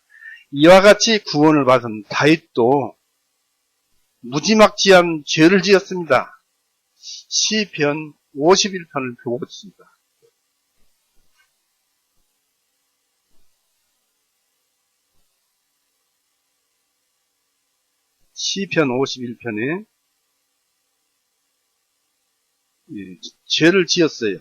이와 같이 구원을 받은 다윗도 무지막지한 죄를 지었습니다. 시편 51편을 보고 있습니다. 시편 51편에 죄를 지었어요.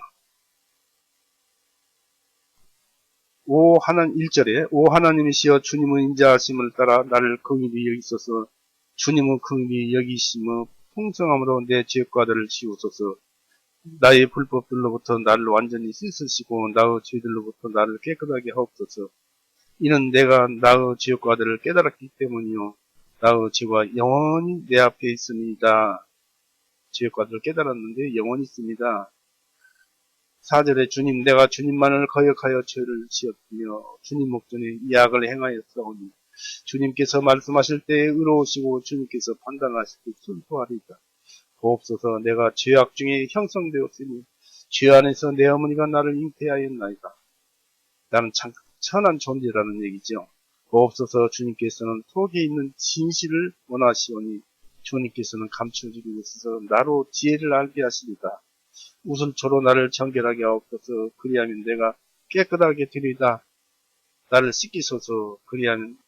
1절에 오 하나님이시여 주님은 인자하심을 따라 나를 긍휼히 여기소서. 주님은 긍휼히 여기심의 풍성함으로 내 죄과들을 지우소서. 나의 불법들로부터 나를 완전히 씻으시고 나의 죄들로부터 나를 깨끗하게 하옵소서. 이는 내가 나의 죄과들을 깨달았기 때문이요 나의 죄가 영원히 내 앞에 있습니다. 죄과들을 깨달았는데 영원히 있습니다. 4절에 주님 내가 주님만을 거역하여 죄를 지었으며 주님 목전에 이 악을 행하였사오니 주님께서 말씀하실 때 의로우시고 주님께서 판단하실 때 순수하리이다. 보옵소서 내가 죄악 중에 형성되었으니 죄 안에서 내 어머니가 나를 잉태하였나이다. 나는 참 천한 존재라는 얘기죠. 보옵소서 주님께서는 속에 있는 진실을 원하시오니 주님께서는 감추어지기 위해서 나로 지혜를 알게 하시리다. 우슬초로 나를 정결하게 하옵소서. 그리하면 내가 깨끗하게 되리이다. 나를 씻기소서. 그리하면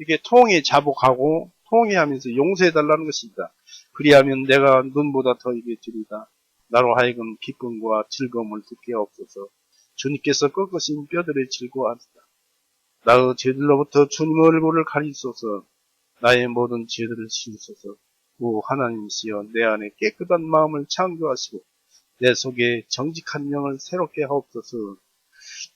이게 통에 자복하고 통회하면서 용서해달라는 것입니다. 그리하면 내가 눈보다 더 이게 되리이다. 나로 하여금 기쁨과 즐거움을 듣게 하옵소서. 주님께서 꺾으신 뼈들의 즐거워하리다. 나의 죄들로부터 주님의 얼굴을 가리소서. 나의 모든 죄들을 지우소서. 오 하나님이시여 내 안에 깨끗한 마음을 창조하시고 내 속에 정직한 영을 새롭게 하옵소서.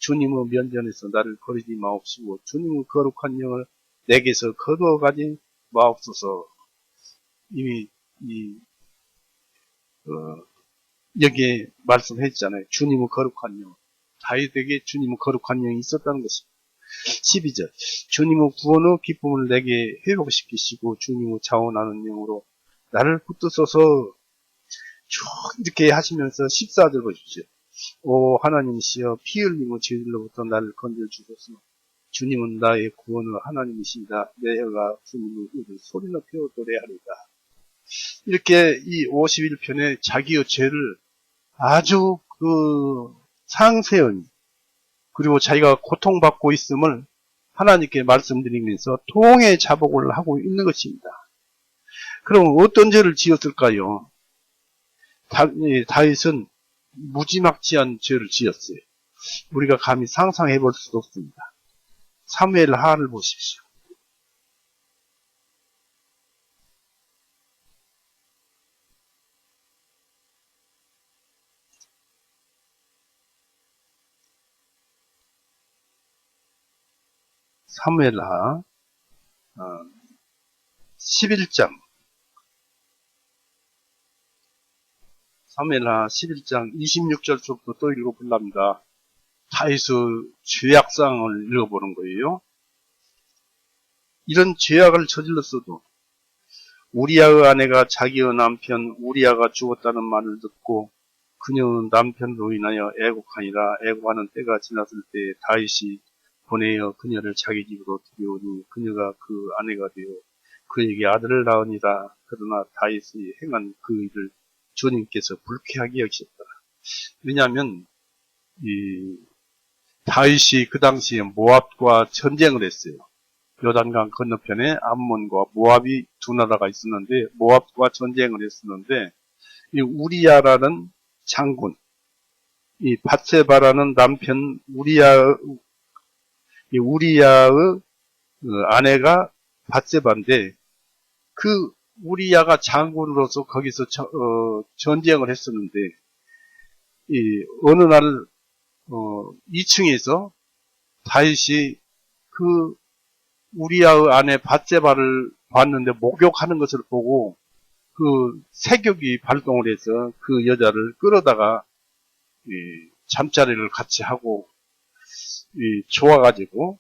주님의 면전에서 나를 거르지 마옵시고 주님의 거룩한 영을 내게서 거두어가지 마옵소서. 이미 여기에 말씀했잖아요. 주님의 거룩한 영. 다윗에게 주님의 거룩한 영이 있었다는 것입니다. 12절 주님의 구원의 기쁨을 내게 회복시키시고 주님의 자원하는 영으로 나를 붙드소서. 쭉 이렇게 하시면서 14절 보십시오. 오 하나님이시여 피 흘림의 죄들로부터 나를 건져주소서. 주님은 나의 구원의 하나님이시다. 내 혀가 주님의 의를 소리 높여 노래하리다. 이렇게 이 51편에 자기의 죄를 아주 상세히 그리고 자기가 고통받고 있음을 하나님께 말씀드리면서 통해 자복을 하고 있는 것입니다. 그럼 어떤 죄를 지었을까요? 다윗은 무지막지한 죄를 지었어요. 우리가 감히 상상해 볼 수도 없습니다. 사무엘 하를 보십시오. 사무엘하 11장 사무엘하 11장 26절부터 또 읽어보랍니다. 다윗의 죄악상을 읽어보는 거예요. 이런 죄악을 저질렀어도 우리아의 아내가 자기의 남편 우리아가 죽었다는 말을 듣고 그녀는 남편으로 인하여 애곡하니라. 애곡하는 때가 지났을 때 다윗이 보내어 그녀를 자기 집으로 들여오니 그녀가 그 아내가 되어 그에게 아들을 낳으니라. 그러나 다윗이 행한 그 일을 주님께서 불쾌하게 여기셨더라. 왜냐하면 다윗이 그 당시에 모압과 전쟁을 했어요. 요단강 건너편에 암몬과 모압이 두 나라가 있었는데 모압과 전쟁을 했었는데 이 우리야라는 장군, 이 밧세바라는 남편 우리야의 아내가 밧세바인데 그 우리야가 장군으로서 거기서 전쟁을 했었는데 어느 날 2층에서 다윗이 그 우리야의 아내 밧세바를 봤는데 목욕하는 것을 보고 그 세격이 발동을 해서 그 여자를 끌어다가 잠자리를 같이 하고 좋아가지고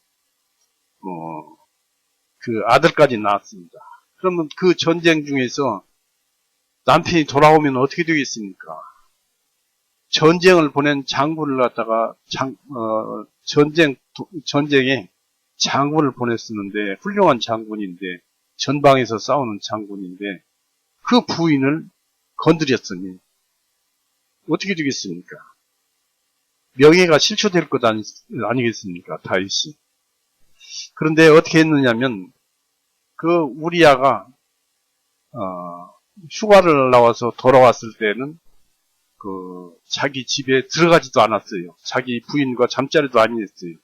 그 아들까지 낳았습니다. 그러면 그 전쟁 중에서 남편이 돌아오면 어떻게 되겠습니까? 전쟁을 보낸 장군을 갖다가 전쟁에 장군을 보냈었는데 훌륭한 장군인데 전방에서 싸우는 장군인데 그 부인을 건드렸으니 어떻게 되겠습니까? 명예가 실추될 것 아니겠습니까? 다윗이. 그런데 어떻게 했느냐면 그 우리야가 휴가를 나와서 돌아왔을 때는 그 자기 집에 들어가지도 않았어요. 자기 부인과 잠자리도 아니었어요.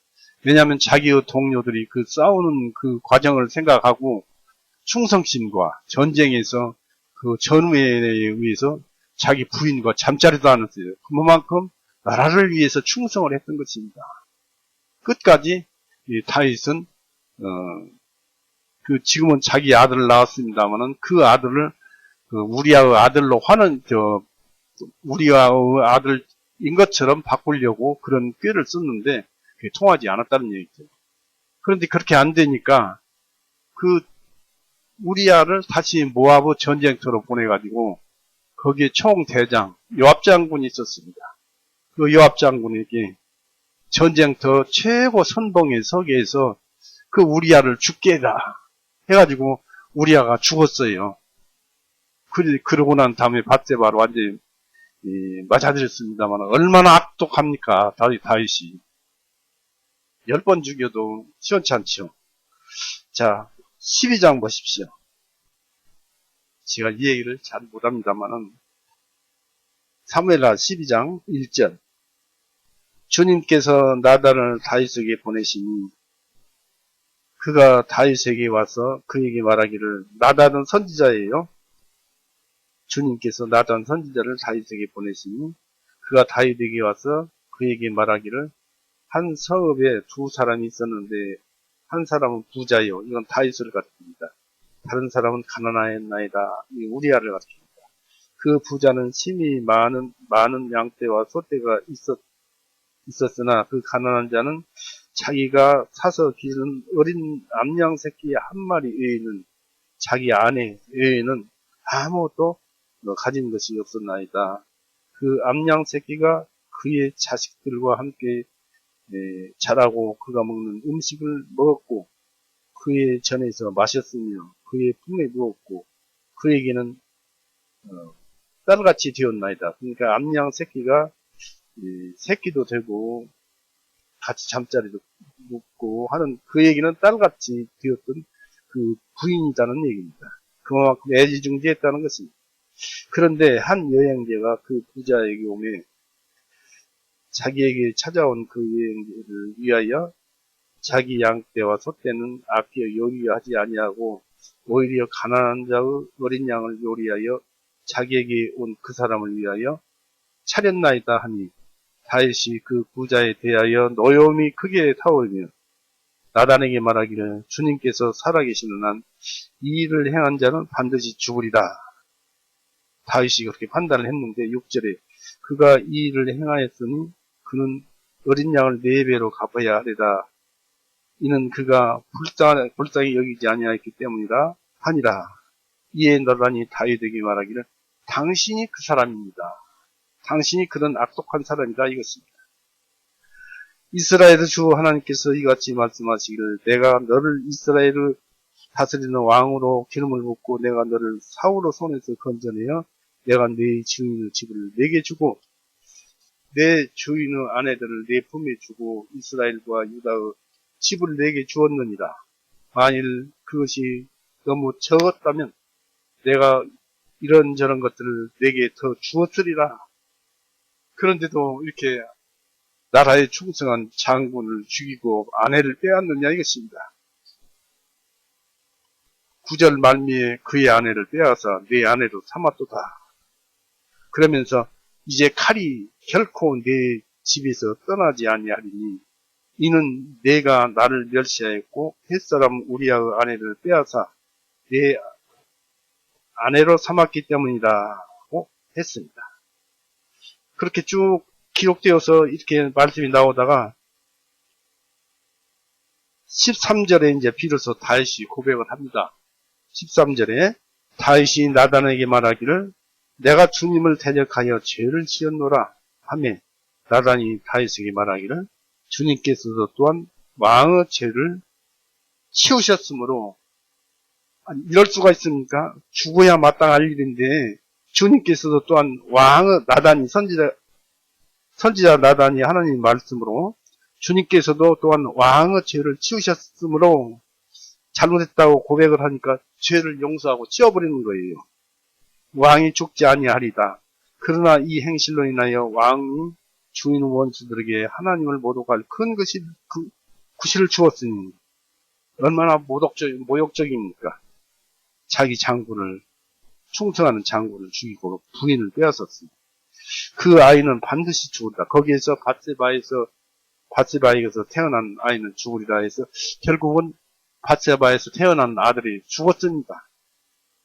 왜냐하면 자기의 동료들이 그 싸우는 그 과정을 생각하고 충성심과 전쟁에서 그 전우에 의해서 자기 부인과 잠자리도 않았어요. 그만큼 나라를 위해서 충성을 했던 것입니다. 끝까지 이 다윗은 그 지금은 자기 아들을 낳았습니다만은 그 아들을 그 우리아의 아들로 우리아의 아들인 것처럼 바꾸려고 그런 꾀를 썼는데 그게 통하지 않았다는 얘기죠. 그런데 그렇게 안 되니까 그 우리아를 다시 모압의 전쟁터로 보내가지고 거기에 총대장 요압 장군이 있었습니다. 그 요압 장군에게 전쟁터 최고 선봉에 서게 해서 그 우리아를 죽게 해라 해가지고 우리아가 죽었어요. 그러고 난 다음에 밧세바로 완전히 맞아들였습니다만 얼마나 악독합니까? 다윗이 10번 죽여도 시원찮죠. 자 12장 보십시오. 제가 이 얘기를 잘 못합니다만은 사무엘하 12장 1절 주님께서 나단을 다윗에게 보내시니 그가 다윗에게 와서 그에게 말하기를 나단은 선지자예요. 주님께서 나단 선지자를 다윗에게 보내시니 그가 다윗에게 와서 그에게 말하기를 한 성읍에 두 사람이 있었는데 한 사람은 부자요. 이건 다윗을 가리킵니다. 다른 사람은 가난하였나이다. 이 우리아를 가리킵니다. 그 부자는 심히 많은 양떼와 소떼가 있었으나 그 가난한 자는 자기가 사서 기른 어린 암양 새끼 한 마리 외에는 자기 아내 외에는 아무것도 가진 것이 없었나이다. 그 암양 새끼가 그의 자식들과 함께 자라고 그가 먹는 음식을 먹었고 그의 전에서 마셨으며 그의 품에 누웠고 그에게는 딸같이 되었나이다. 그러니까 암양 새끼가 새끼도 되고 같이 잠자리도 눕고 하는 그 얘기는 딸같이 되었던 그 부인이라는 얘기입니다. 그만큼 애지중지했다는 것입니다. 그런데 한 여행자가 그 부자에게 오매 자기에게 찾아온 그 여행자를 위하여 자기 양떼와 소떼는 아껴 요리하지 아니하고 오히려 가난한 자의 어린 양을 요리하여 자기에게 온 그 사람을 위하여 차렸나이다 하니 다윗이 그 부자에 대하여 노여움이 크게 타오르며 나단에게 말하기를 주님께서 살아계시는 한 이 일을 행한 자는 반드시 죽으리라. 다윗이 그렇게 판단을 했는데 6절에 그가 이 일을 행하였으니 그는 어린 양을 4배로 갚아야 하리라. 이는 그가 불쌍히 여기지 아니하였기 때문이라 하니라. 이에 나단이 다윗에게 말하기를 당신이 그 사람입니다. 당신이 그런 악독한 사람이다 이것입니다. 이스라엘의 주 하나님께서 이같이 말씀하시기를 내가 너를 이스라엘을 다스리는 왕으로 기름을 붓고 내가 너를 사울의 손에서 건져내어 내가 네 주인의 집을 내게 주고 내 주인의 아내들을 내 품에 주고 이스라엘과 유다의 집을 내게 주었느니라. 만일 그것이 너무 적었다면 내가 이런저런 것들을 내게 더 주었으리라. 그런데도 이렇게 나라에 충성한 장군을 죽이고 아내를 빼앗느냐 이것입니다. 9절 말미에 그의 아내를 빼앗아 내 아내로 삼았도다. 그러면서 이제 칼이 결코 내 집에서 떠나지 아니하리니 이는 내가 나를 멸시하였고 햇사람 우리아의 아내를 빼앗아 내 아내로 삼았기 때문이라고 했습니다. 그렇게 쭉 기록되어서 이렇게 말씀이 나오다가 13절에 이제 비로소 다윗이 고백을 합니다. 13절에 다윗이 나단에게 말하기를 내가 주님을 대적하여 죄를 지었노라 하매 나단이 다윗에게 말하기를 주님께서도 또한 왕의 죄를 치우셨으므로 이럴 수가 있습니까? 죽어야 마땅할 일인데 주님께서도 또한 왕의 나단이 선지자 나단이 하나님 말씀으로 주님께서도 또한 왕의 죄를 치우셨으므로 잘못했다고 고백을 하니까 죄를 용서하고 치워버리는 거예요. 왕이 죽지 아니하리다. 그러나 이 행실로 인하여 왕이 주인 원수들에게 하나님을 모독할 큰 구실을 주었으니 얼마나 모욕적입니까? 자기 장군을 충성하는 장군을 죽이고 부인을 빼앗았습니다. 그 아이는 반드시 죽을다. 거기에서 밧세바에게서 태어난 아이는 죽으리라 해서 결국은 밧세바에서 태어난 아들이 죽었습니다.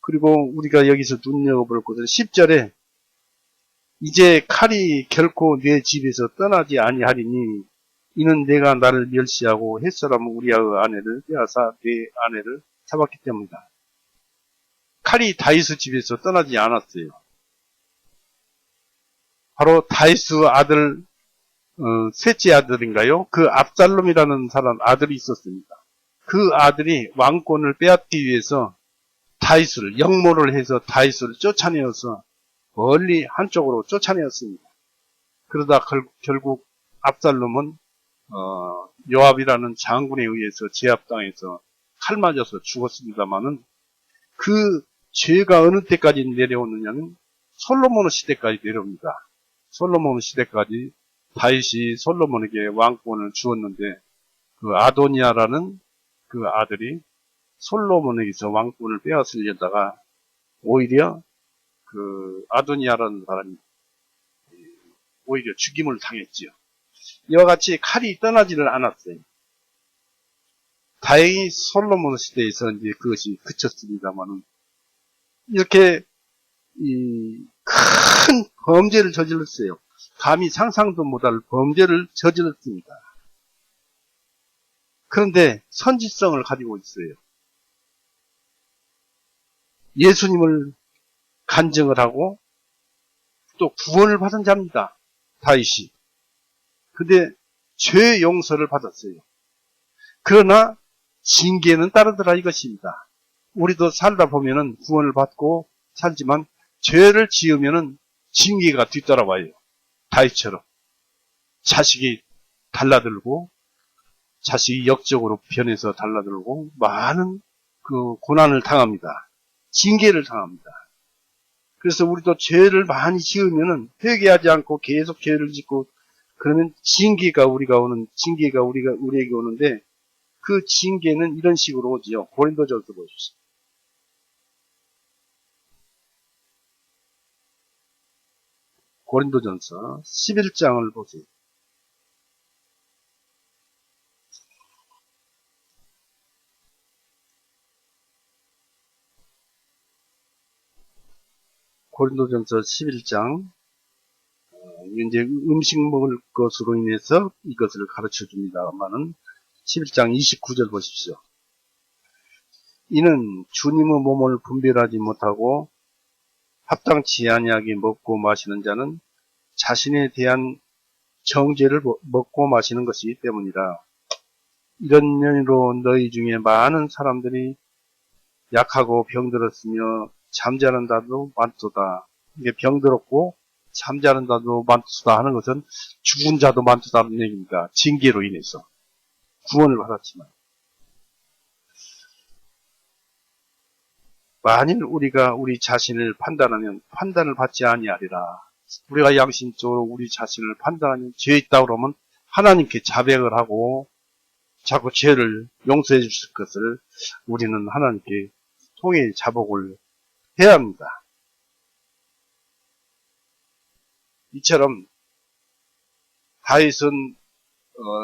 그리고 우리가 여기서 눈여겨볼 것은 10절에 이제 칼이 결코 내 집에서 떠나지 아니하리니 이는 내가 나를 멸시하고 햇사람 우리아의 아내를 빼앗아 내 아내를 잡았기 때문이다. 칼이 다윗의 집에서 떠나지 않았어요. 바로 다윗의 아들 셋째 아들인가요? 그 압살롬이라는 사람 아들이 있었습니다. 그 아들이 왕권을 빼앗기 위해서 다윗을 역모를 해서 다윗을 쫓아내어서 멀리 한쪽으로 쫓아내었습니다. 그러다 결국 압살롬은 요압이라는 장군에 의해서 제압당해서 칼 맞아서 죽었습니다마는 그 죄가 어느 때까지 내려오느냐면 솔로몬의 시대까지 내려옵니다. 솔로몬의 시대까지 다윗이 솔로몬에게 왕권을 주었는데 그 아도니아라는 그 아들이 솔로몬에게서 왕권을 빼앗으려다가 오히려 그 아도니아라는 사람이 오히려 죽임을 당했지요. 이와 같이 칼이 떠나지를 않았어요. 다행히 솔로몬 시대에서 이제 그것이 그쳤습니다만은, 이렇게 큰 범죄를 저질렀어요. 감히 상상도 못할 범죄를 저질렀습니다. 그런데 선지성을 가지고 있어요. 예수님을 간증을 하고 또 구원을 받은 자입니다. 다윗이. 근데 죄 용서를 받았어요. 그러나 징계는 따르더라 이것입니다. 우리도 살다 보면은 구원을 받고 살지만 죄를 지으면은 징계가 뒤따라와요. 다윗처럼 자식이 달라들고 자식이 역적으로 변해서 달라들고 많은 그 고난을 당합니다. 징계를 당합니다. 그래서 우리도 죄를 많이 지으면은 회개하지 않고 계속 죄를 짓고 그러면 징계가 우리에게 오는데 그 징계는 이런 식으로 오지요. 고린도전서 보십시오. 고린도전서 11장을 보세요. 고린도전서 11장 이제 음식 먹을 것으로 인해서 이것을 가르쳐 줍니다만은 11장 29절 보십시오. 이는 주님의 몸을 분별하지 못하고 합당치 아니하게 먹고 마시는 자는 자신에 대한 정죄를 먹고 마시는 것이기 때문이라. 이런 연유로 너희 중에 많은 사람들이 약하고 병들었으며 잠자는 자도 많도다. 이게 병들었고 잠자는 자도 많도다 하는 것은 죽은 자도 많도다는 얘기입니다. 징계로 인해서 구원을 받았지만 만일 우리가 우리 자신을 판단하면 판단을 받지 아니하리라. 우리가 양심적으로 우리 자신을 판단하면 죄 있다 그러면 하나님께 자백을 하고 자꾸 죄를 용서해 주실 것을 우리는 하나님께 통해 자복을 해야 합니다. 이처럼 다윗은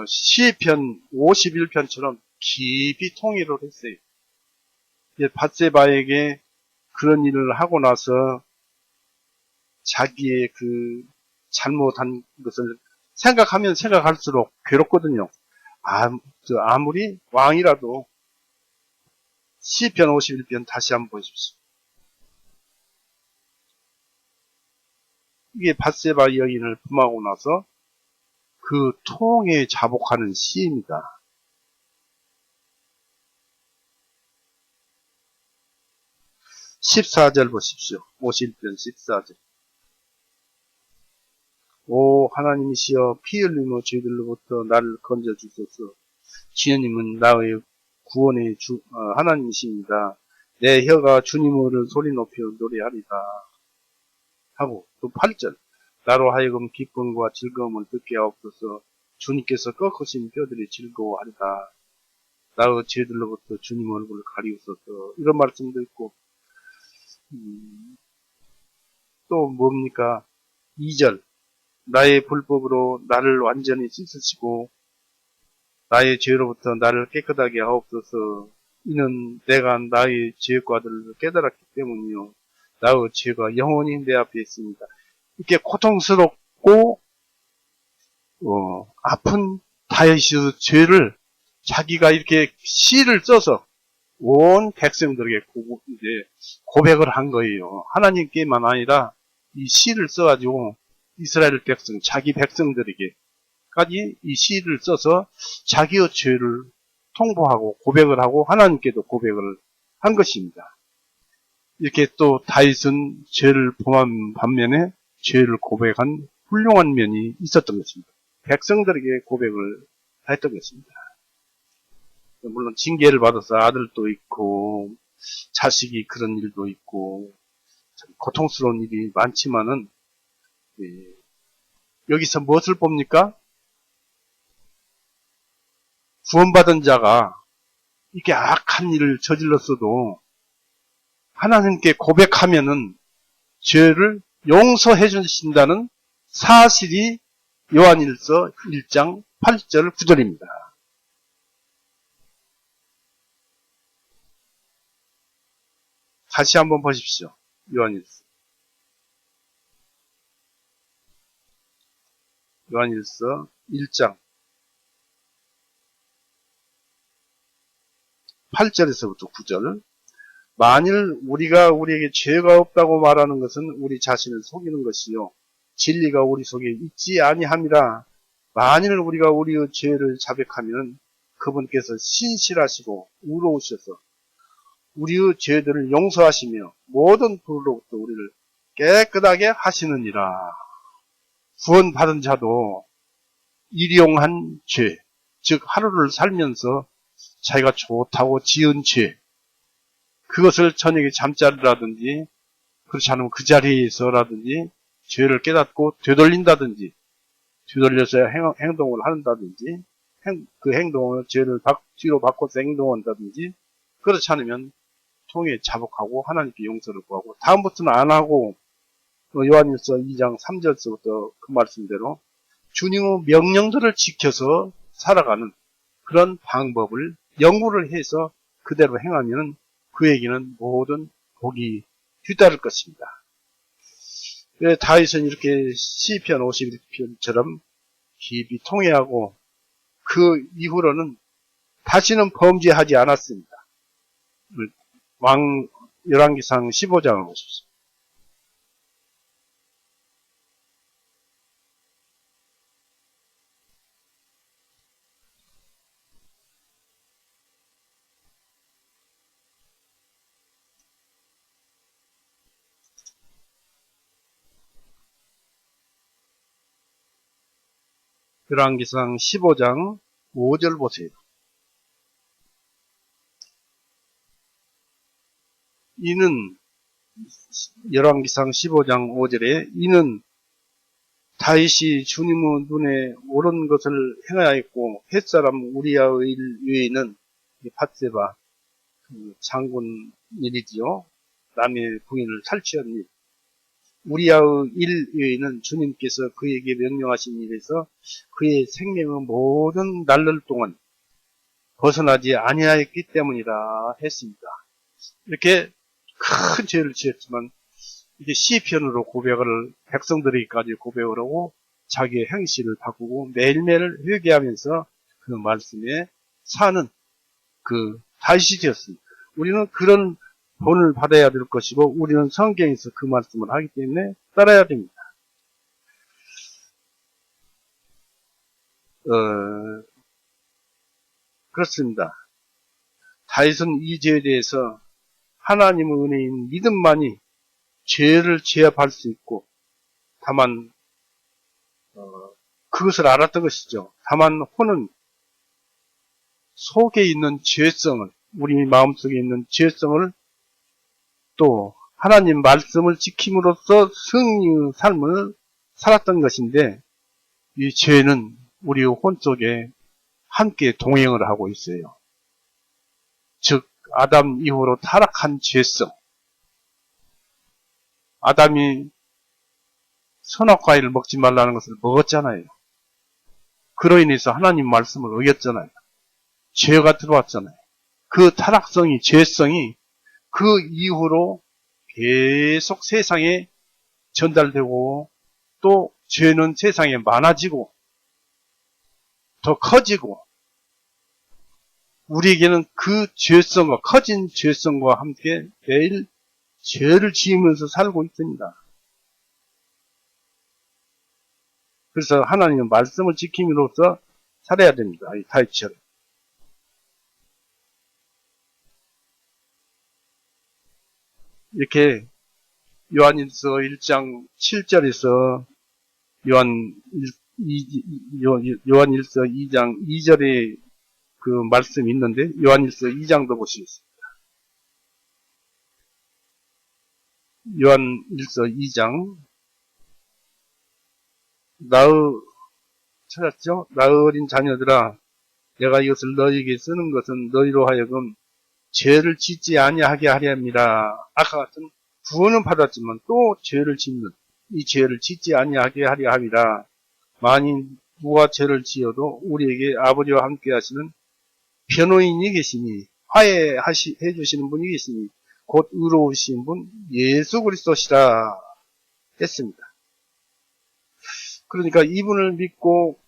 시편 51편처럼 깊이 통일을 했어요. 밧세바에게 그런 일을 하고 나서 자기의 그 잘못한 것을 생각하면 생각할수록 괴롭거든요. 아무리 왕이라도 시편 51편 다시 한번 보십시오. 이게 밧세바 여인을 품하고 나서 그 통에 자복하는 시입니다. 14절 보십시오. 51편 14절. 오 하나님이시여 피 흘리며 죄들로부터 나를 건져주소서. 주님은 나의 구원의 하나님이십니다. 내 혀가 주님을 소리 높여 노래하리다. 하고 또 8절. 나로 하여금 기쁨과 즐거움을 듣게 하옵소서. 주님께서 꺾으신 뼈들이 즐거워하리다. 나의 죄들로부터 주님 얼굴을 가리우소서. 이런 말씀도 있고 또 뭡니까? 2절. 나의 불법으로 나를 완전히 씻으시고 나의 죄로부터 나를 깨끗하게 하옵소서. 이는 내가 나의 죄과들을 깨달았기 때문이요. 나의 죄가 영원히 내 앞에 있습니다. 이렇게 고통스럽고 아픈 다윗의 죄를 자기가 이렇게 시를 써서 온 백성들에게 이제 고백을 한 거예요. 하나님께만 아니라 이 시를 써가지고 이스라엘 백성, 자기 백성들에게까지 이 시를 써서 자기의 죄를 통보하고 고백을 하고 하나님께도 고백을 한 것입니다. 이렇게 또 다윗은 죄를 범한 반면에 죄를 고백한 훌륭한 면이 있었던 것입니다. 백성들에게 고백을 했던 것입니다. 물론 징계를 받아서 아들도 있고 자식이 그런 일도 있고 참 고통스러운 일이 많지만은 여기서 무엇을 봅니까? 구원받은 자가 이렇게 악한 일을 저질렀어도 하나님께 고백하면은 죄를 용서해 주신다는 사실이 요한일서 1장 8절 9절입니다. 다시 한번 보십시오. 요한일서 1장 8절에서부터 9절. 만일 우리가 우리에게 죄가 없다고 말하는 것은 우리 자신을 속이는 것이요 진리가 우리 속에 있지 아니함이라. 만일 우리가 우리의 죄를 자백하면 그분께서 신실하시고 의로우셔서 우리의 죄들을 용서하시며 모든 불로부터 우리를 깨끗하게 하시느니라. 구원받은 자도 일용한 죄, 즉 하루를 살면서 자기가 좋다고 지은 죄, 그것을 저녁에 잠자리라든지 그렇지 않으면 그 자리에서라든지 죄를 깨닫고 되돌린다든지 되돌려서 행동을 한다든지 그 행동을 죄를 뒤로 바꿔서 행동한다든지 그렇지 않으면 통해 자복하고 하나님께 용서를 구하고 다음부터는 안 하고 요한일서 2장 3절서부터 그 말씀대로 주님의 명령들을 지켜서 살아가는 그런 방법을 연구를 해서 그대로 행하면 그에게는 모든 복이 뒤따를 것입니다. 다윗은 이렇게 시편 51편처럼 깊이 통회하고 그 이후로는 다시는 범죄하지 않았습니다. 열왕기상 15장을 보십시오. 열왕기상 15장 5절 보세요. 이는 열왕기상 15장 5절에 이는 다윗이 주님의 눈에 옳은 것을 행하였고 햇사람 우리아의 일 외에는 밧세바 장군 일이지요. 남의 부인을 탈취한 일. 우리아의 일 외에는 주님께서 그에게 명령하신 일에서 그의 생명의 모든 날들 동안 벗어나지 아니하였기 때문이라 했습니다. 이렇게 큰 죄를 지었지만 이제 시편으로 고백을 백성들에게까지 고백을 하고 자기의 행실을 바꾸고 매일매일 회개하면서 그 말씀에 사는 그 다윗이 되었습니다. 우리는 그런 본을 받아야 될 것이고 우리는 성경에서 그 말씀을 하기 때문에 따라야 됩니다. 그렇습니다. 다윗은 이 죄에 대해서 하나님의 은혜인 믿음만이 죄를 제압할 수 있고 다만 그것을 알았던 것이죠. 다만 혼은 속에 있는 죄성을 우리 마음속에 있는 죄성을 또 하나님 말씀을 지킴으로써 승리의 삶을 살았던 것인데 이 죄는 우리 혼 속에 함께 동행을 하고 있어요. 즉 아담 이후로 타락한 죄성. 아담이 선악과일을 먹지 말라는 것을 먹었잖아요. 그로 인해서 하나님 말씀을 어겼잖아요. 죄가 들어왔잖아요. 그 타락성이, 죄성이 그 이후로 계속 세상에 전달되고 또 죄는 세상에 많아지고 더 커지고 우리에게는 그 죄성과 커진 죄성과 함께 매일 죄를 지으면서 살고 있습니다. 그래서 하나님의 말씀을 지킴으로써 살아야 됩니다. 이 다윗처럼. 이렇게 요한일서 1장 7절에서 요한일서 2장 2절에 그 말씀이 있는데 요한일서 2장도 보시겠습니다. 요한일서 2장 찾았죠? 나의 어린 자녀들아 내가 이것을 너희에게 쓰는 것은 너희로 하여금 죄를 짓지 아니하게 하려 함이라. 아까 같은 구원은 받았지만 또 죄를 짓는 이 죄를 짓지 아니하게 하려 함이라. 만일 누가 죄를 지어도 우리에게 아버지와 함께 하시는 변호인이 계시니 화해해 주시는 분이 계시니 곧 의로우신 분 예수 그리스도시라 했습니다. 그러니까 이분을 믿고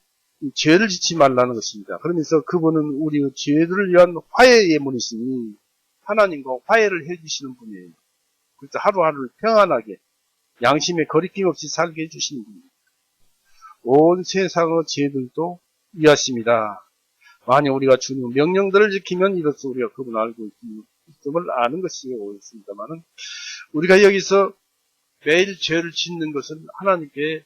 죄를 짓지 말라는 것입니다. 그러면서 그분은 우리의 죄들을 위한 화해의 예물이시니 하나님과 화해를 해주시는 분이에요. 그래서 하루하루를 평안하게 양심에 거리낌 없이 살게 해주시는 분입니다. 온 세상의 죄들도 이하십니다. 만약 우리가 주님 명령들을 지키면 이로써 우리가 그분을 알고 있음을 아는 것이 옳습니다만은 우리가 여기서 매일 죄를 짓는 것은 하나님께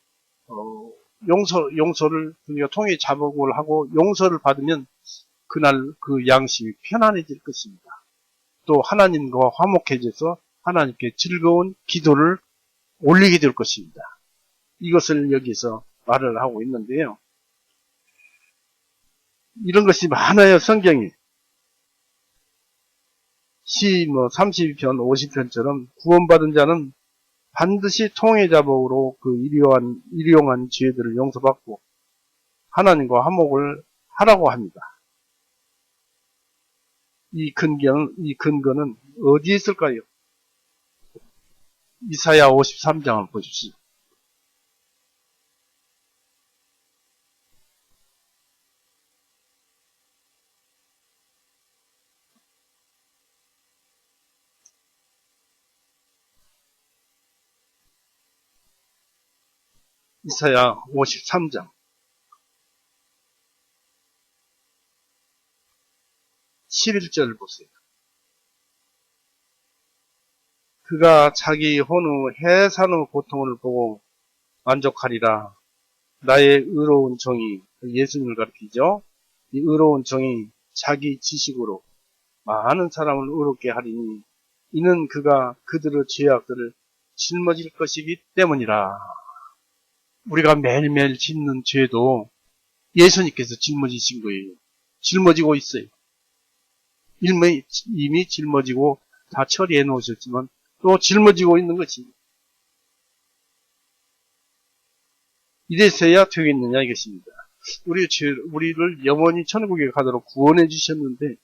용서를 우리가 통해 자복을 하고 용서를 받으면 그날 그 양심이 편안해질 것입니다. 또 하나님과 화목해져서 하나님께 즐거운 기도를 올리게 될 것입니다. 이것을 여기서 말을 하고 있는데요. 이런 것이 많아요, 성경이. 시 32편, 50편처럼 구원받은 자는 반드시 통해자복으로 그 일용한 죄들을 용서받고 하나님과 화목을 하라고 합니다. 이 근거는 어디에 있을까요? 이사야 53장을 보십시오. 이사야 53장 11절 보세요. 그가 자기 혼의 해산의 고통을 보고 만족하리라. 나의 의로운 종이, 예수님을 가리키죠. 이 의로운 종이 자기 지식으로 많은 사람을 의롭게 하리니 이는 그가 그들의 죄악들을 짊어질 것이기 때문이라. 우리가 매일매일 짓는 죄도 예수님께서 짊어지신 거예요. 짊어지고 있어요. 이미 짊어지고 다 처리해 놓으셨지만 또 짊어지고 있는 것입니다. 이래서야 되겠느냐 이것입니다. 우리를 영원히 천국에 가도록 구원해 주셨는데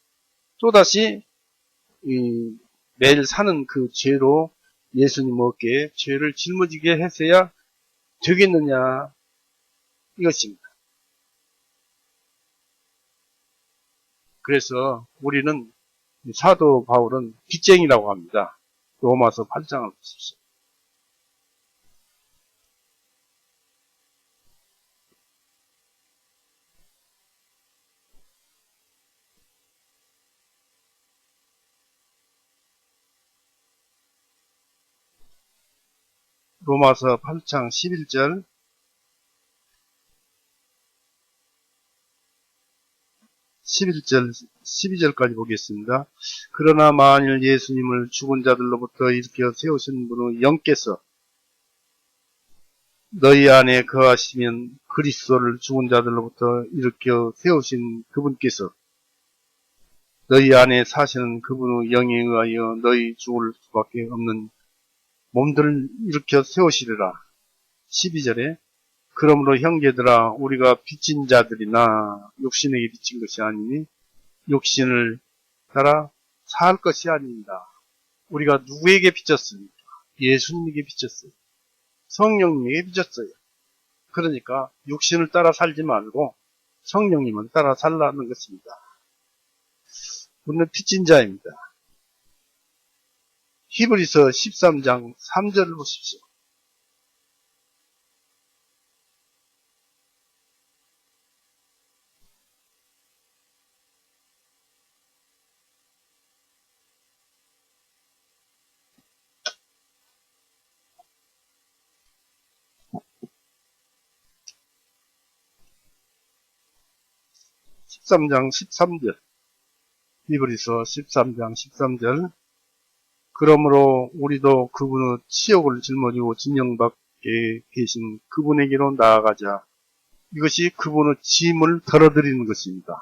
또다시 매일 사는 그 죄로 예수님 어깨에 죄를 짊어지게 했어야 되겠느냐 이것입니다. 그래서 우리는 사도 바울은 빚쟁이라고 합니다. 로마서 8장을 보십시오. 로마서 8장 11절 12절까지 보겠습니다. 그러나 만일 예수님을 죽은 자들로부터 일으켜 세우신 분의 영께서 너희 안에 거하시면 그리스도를 죽은 자들로부터 일으켜 세우신 그분께서 너희 안에 사시는 그분의 영에 의하여 너희 죽을 수밖에 없는 몸들을 일으켜 세우시리라. 12절에 그러므로 형제들아 우리가 빚진 자들이나 육신에게 빚진 것이 아니니 육신을 따라 살 것이 아닙니다. 우리가 누구에게 빚졌습니까? 예수님에게 빚졌어요. 성령님에게 빚졌어요. 그러니까 육신을 따라 살지 말고 성령님을 따라 살라는 것입니다. 우리는 빚진 자입니다. 히브리서 13장 3절을 보십시오. 히브리서 13장 13절 그러므로 우리도 그분의 치욕을 짊어지고 진영밖에 계신 그분에게로 나아가자. 이것이 그분의 짐을 덜어드리는 것입니다.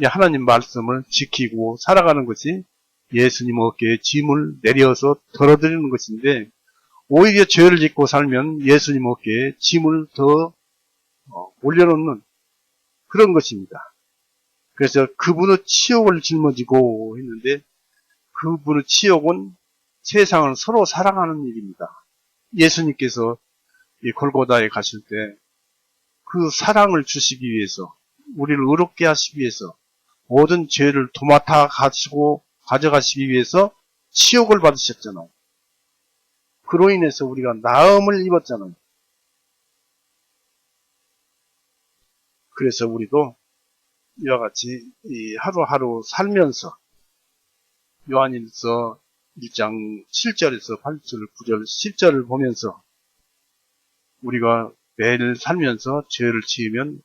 하나님 말씀을 지키고 살아가는 것이 예수님 어깨에 짐을 내려서 덜어드리는 것인데 오히려 죄를 짓고 살면 예수님 어깨에 짐을 더 올려놓는 그런 것입니다. 그래서 그분의 치욕을 짊어지고 했는데 그분의 치욕은 세상을 서로 사랑하는 일입니다. 예수님께서 이 골고다에 가실 때 그 사랑을 주시기 위해서 우리를 의롭게 하시기 위해서 모든 죄를 도맡아 가져가시기 위해서 치욕을 받으셨잖아요. 그로 인해서 우리가 나음을 입었잖아요. 그래서 우리도 이와 같이 하루하루 살면서 요한일서 1장 7절에서 8절, 9절, 10절을 보면서 우리가 매일 살면서 죄를 지으면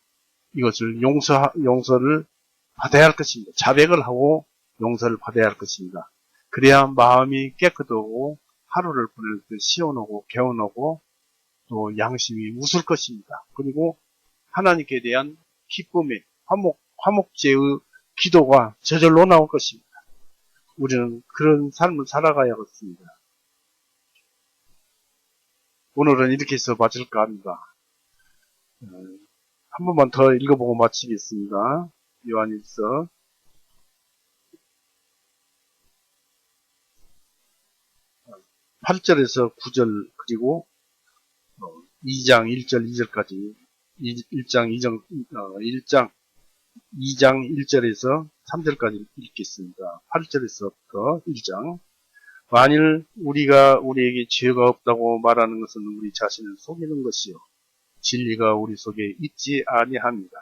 이것을 용서를 받아야 할 것입니다. 자백을 하고 용서를 받아야 할 것입니다. 그래야 마음이 깨끗하고 하루를 보낼 때 시원하고 개운하고 또 양심이 웃을 것입니다. 그리고 하나님께 대한 기쁨의 화목제의 기도가 저절로 나올 것입니다. 우리는 그런 삶을 살아가야겠습니다. 오늘은 이렇게 해서 마칠까 합니다. 한 번만 더 읽어보고 마치겠습니다. 요한일서 8절에서 9절 그리고 2장 1절 2절까지 1장 1절에서 3절까지 읽겠습니다. 8절에서부터 1장. 만일 우리가 우리에게 죄가 없다고 말하는 것은 우리 자신을 속이는 것이요 진리가 우리 속에 있지 아니합니다.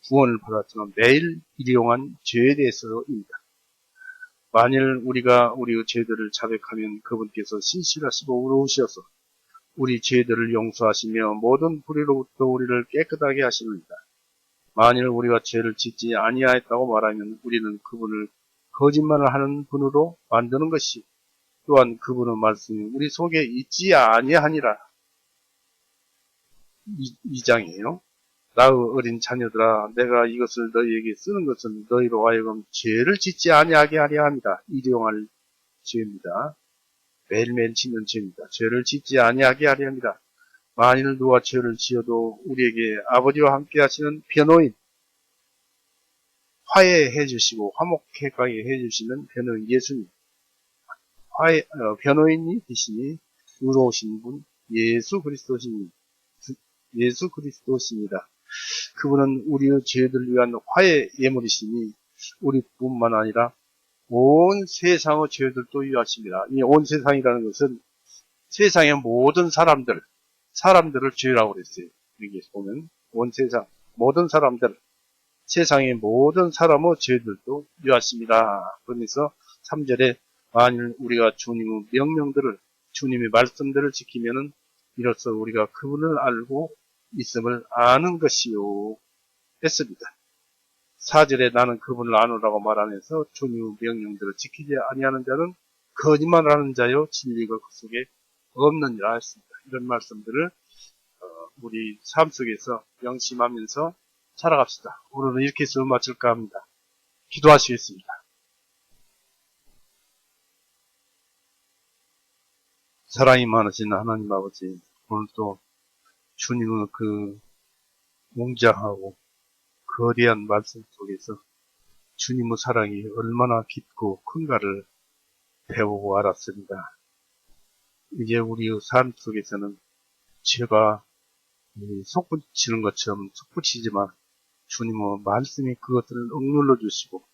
구원을 받았지만 매일 일용한 죄에 대해서입니다. 만일 우리가 우리의 죄들을 자백하면 그분께서 신실하시고 의로우셔서 우리 죄들을 용서하시며 모든 불의로부터 우리를 깨끗하게 하시느니라. 만일 우리가 죄를 짓지 아니하였다고 말하면 우리는 그분을 거짓말을 하는 분으로 만드는 것이 또한 그분의 말씀이 우리 속에 있지 아니하니라. 2장이에요. 나의 어린 자녀들아 내가 이것을 너희에게 쓰는 것은 너희로 하여금 죄를 짓지 아니하게 하려 합니다. 일용할 죄입니다. 매일매일 짓는 죄입니다. 죄를 짓지 아니하게 하려 합니다. 만일 누가 죄를 지어도 우리에게 아버지와 함께 하시는 변호인 화해해 주시고 화목하게 해주시는 변호인 예수님 변호인이 되시니 의로우신 분 예수 그리스도십니다. 그분은 우리의 죄들을 위한 화해 예물이시니 우리뿐만 아니라 온 세상의 죄들도 위하십니다. 이 온 세상이라는 것은 세상의 모든 사람들을 죄라고 그랬어요. 여기 보면 온 세상 모든 사람들 세상의 모든 사람의 죄들도 위하십니다. 그러면서 3절에 만일 우리가 주님의 명령들을 주님의 말씀들을 지키면은 이로써 우리가 그분을 알고 있음을 아는 것이요 했습니다. 4절에 나는 그분을 아노라고 말하면서 주님의 명령들을 지키지 아니하는 자는 거짓말하는 자요 진리가 그 속에 없느니라 했습니다. 이런 말씀들을 우리 삶 속에서 명심하면서 살아갑시다. 오늘은 이렇게 해서 마칠까 합니다. 기도하시겠습니다. 사랑이 많으신 하나님 아버지, 오늘 또 주님의 그 웅장하고 거대한 말씀 속에서 주님의 사랑이 얼마나 깊고 큰가를 배우고 알았습니다. 이제 우리의 삶 속에서는 죄가 솟구치는 것처럼 솟구치지만 주님의 말씀이 그것들을 억눌러 주시고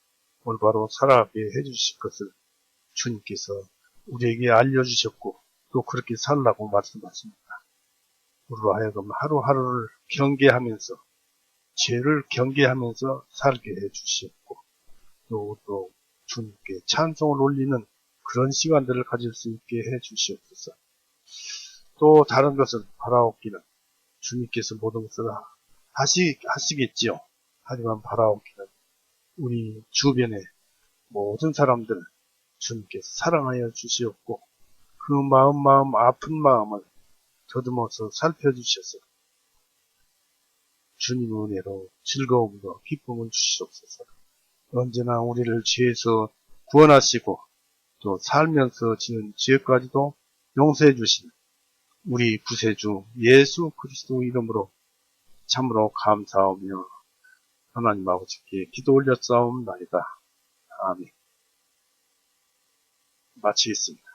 올바로 살아가게 해주실 것을 주님께서 우리에게 알려주셨고 또 그렇게 살라고 말씀하십니다. 우리로 하여금 하루하루를 경계하면서 죄를 경계하면서 살게 해주셨고 또 주님께 찬송을 올리는 그런 시간들을 가질 수 있게 해주시옵소서. 또 다른 것을 바라옵기는 주님께서 모든 것을 하시겠지요. 하지만 바라옵기는 우리 주변의 모든 사람들 주님께서 사랑하여 주시옵고 그 마음 아픈 마음을 더듬어서 살펴주셔서 주님의 은혜로 즐거움과 기쁨을 주시옵소서. 언제나 우리를 죄에서 구원하시고 또 살면서 지은 죄까지도 용서해 주시는 우리 구세주 예수 그리스도 이름으로 참으로 감사하며 하나님 아버지께 기도 올렸사옵나이다. 아멘. 마치겠습니다.